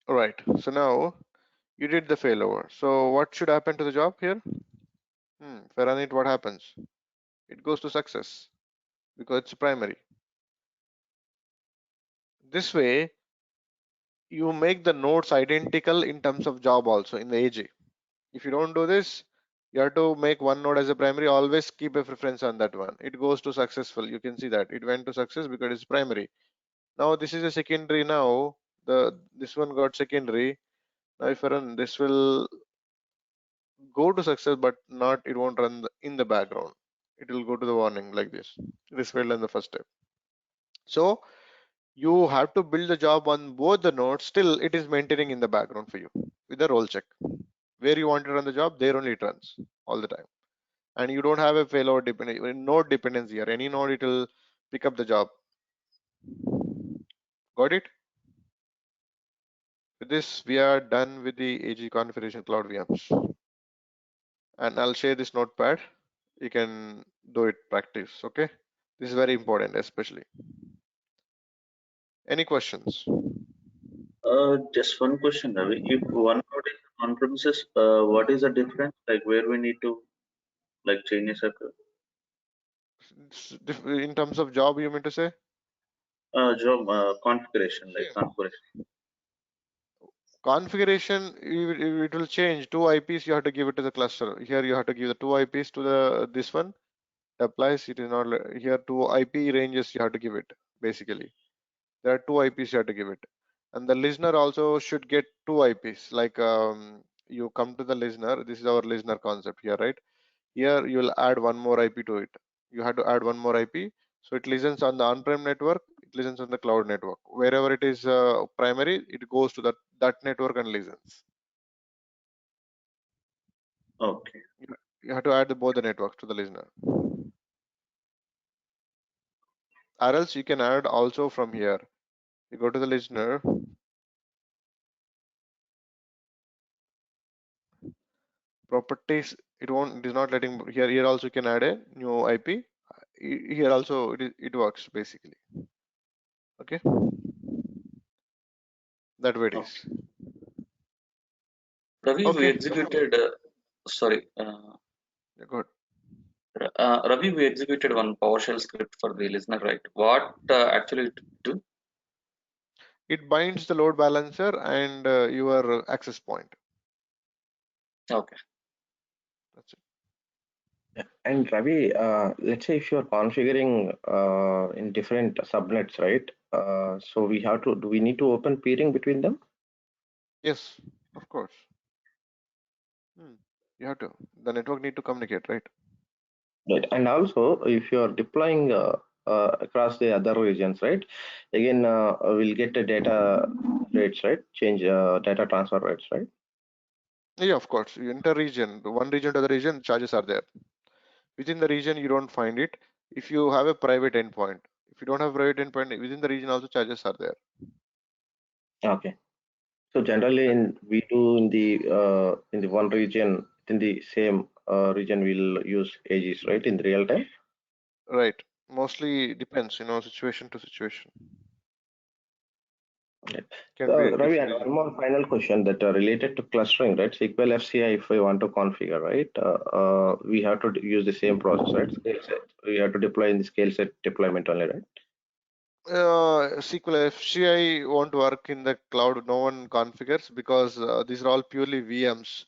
all right. So now you did the failover. So what should happen to the job here? If I run it, what happens? It goes to success because it's primary. This way, you make the nodes identical in terms of job also in the AG. If you don't do this, you have to make one node as a primary, always keep a preference on that one. It goes to successful. You can see that it went to success because it's primary. Now this is a secondary now. This one got secondary. Now if I run, this will go to success, but not, it won't run in the background. It will go to the warning like this. This failed in the first step. So you have to build the job on both the nodes. Still, it is maintaining in the background for you with a role check. Where you want to run the job, there only it runs all the time. And you don't have a failover dependency, node dependency here. Any node, it will pick up the job. Got it? With this, we are done with the AG configuration cloud VMs. And I'll share this notepad. You can do it practice. Okay. This is very important, especially. Any questions? Just one question, Ravi. If one node is on premises, what is the difference? Like where we need to like change a circle? In terms of job, you mean to say? Job configuration, like Same. configuration. Configuration, it will change. Two IPs you have to give it to the cluster. Here you have to give the two IPs to the this one. Applies. It is not here. Two IP ranges you have to give it. Basically, there are two IPs you have to give it, and the listener also should get two IPs. Like you come to the listener. This is our listener concept here, right? Here you will add one more IP to it. You have to add one more IP. So it listens on the on-prem network. It listens on the cloud network. Wherever it is primary, it goes to that network and listens. Okay. You have to add both the networks to the listener. Or else you can add also from here. You go to the listener. Properties. It won't. It is not letting here. Here also you can add a new IP. Here also it works basically. Okay. That way it Okay. is. Ravi, we Okay. executed. Sorry. Good. Ravi, we executed one PowerShell script for the listener, right? What actually it do? It binds the load balancer and your access point. Okay. That's it. And Ravi, let's say if you're configuring in different subnets, right? So we have to, do we need to open peering between them? Yes, of course. You have to. The network need to communicate, right? Right. And also, if you're deploying across the other regions, right? Again, we'll get the data rates, right? Change data transfer rates, right? Yeah, of course. You enter region, one region to the region, charges are there. Within the region, you don't find it. If you have a private endpoint, if you don't have private endpoint within the region, also charges are there. Okay. So generally, we do in the one region, in the same region, we'll use AGs, right? In the real time. Right. Mostly depends, situation to situation. Right. Can be Ravi, different and one region. more final question that related to clustering, right? SQL FCI, if I want to configure, right, we have to use the same process, right? Scale set. We have to deploy in the scale set deployment only, right? SQL FCI won't work in the cloud. No one configures because these are all purely VMs.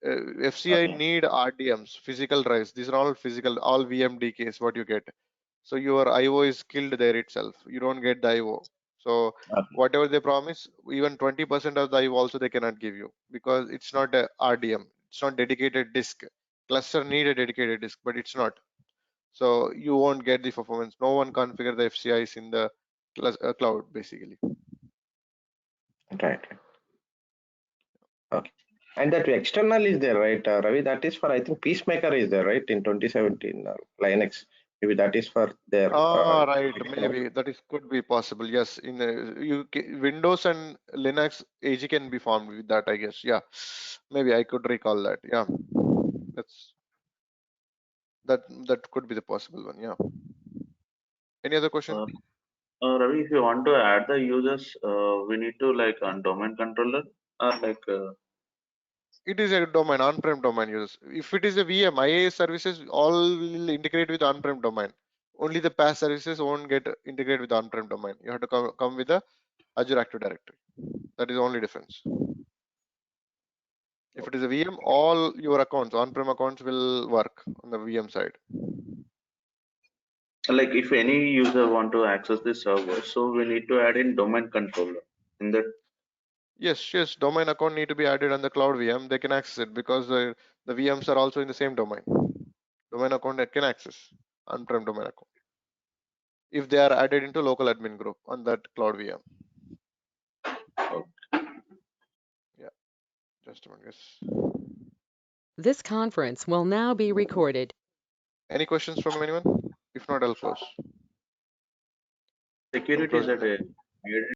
FCI Okay. need RDMs, physical drives. These are all physical, all VMDKs, what you get. So your IO is killed there itself. You don't get the IO. So Okay. whatever they promise, even 20% of the IO also they cannot give you because it's not a RDM. It's not dedicated disk. Cluster need a dedicated disk, but it's not. So you won't get the performance. No one configure the FCIs in the cloud basically. Right. Okay. And that external is there, right, Ravi? That is for, I think, Peacemaker is there, right, in 2017 Linux. Maybe that is for their. Right, maybe that is could be possible. Yes, in Windows and Linux, AG can be formed with that, I guess. Yeah, maybe I could recall that. Yeah, that's that could be the possible one. Yeah. Any other question? Ravi, if you want to add the users, we need to like on domain controller or like It is a domain, on-prem domain users. If it is a VM, IaaS services all will integrate with on-prem domain. Only the PaaS services won't get integrated with on-prem domain. You have to come with the Azure Active Directory. That is the only difference. If it is a VM, all your accounts, on-prem accounts will work on the VM side. like if any user want to access this server, so we need to add in domain controller in that. Yes, domain account need to be added on the cloud VM. They can access it because the VMs are also in the same domain. Domain account that can access on-prem domain account if they are added into local admin group on that cloud VM. Yeah, just a minute, guys. This conference will now be recorded. Any questions from anyone? If not, I'll close. I'm Security is closing at now. a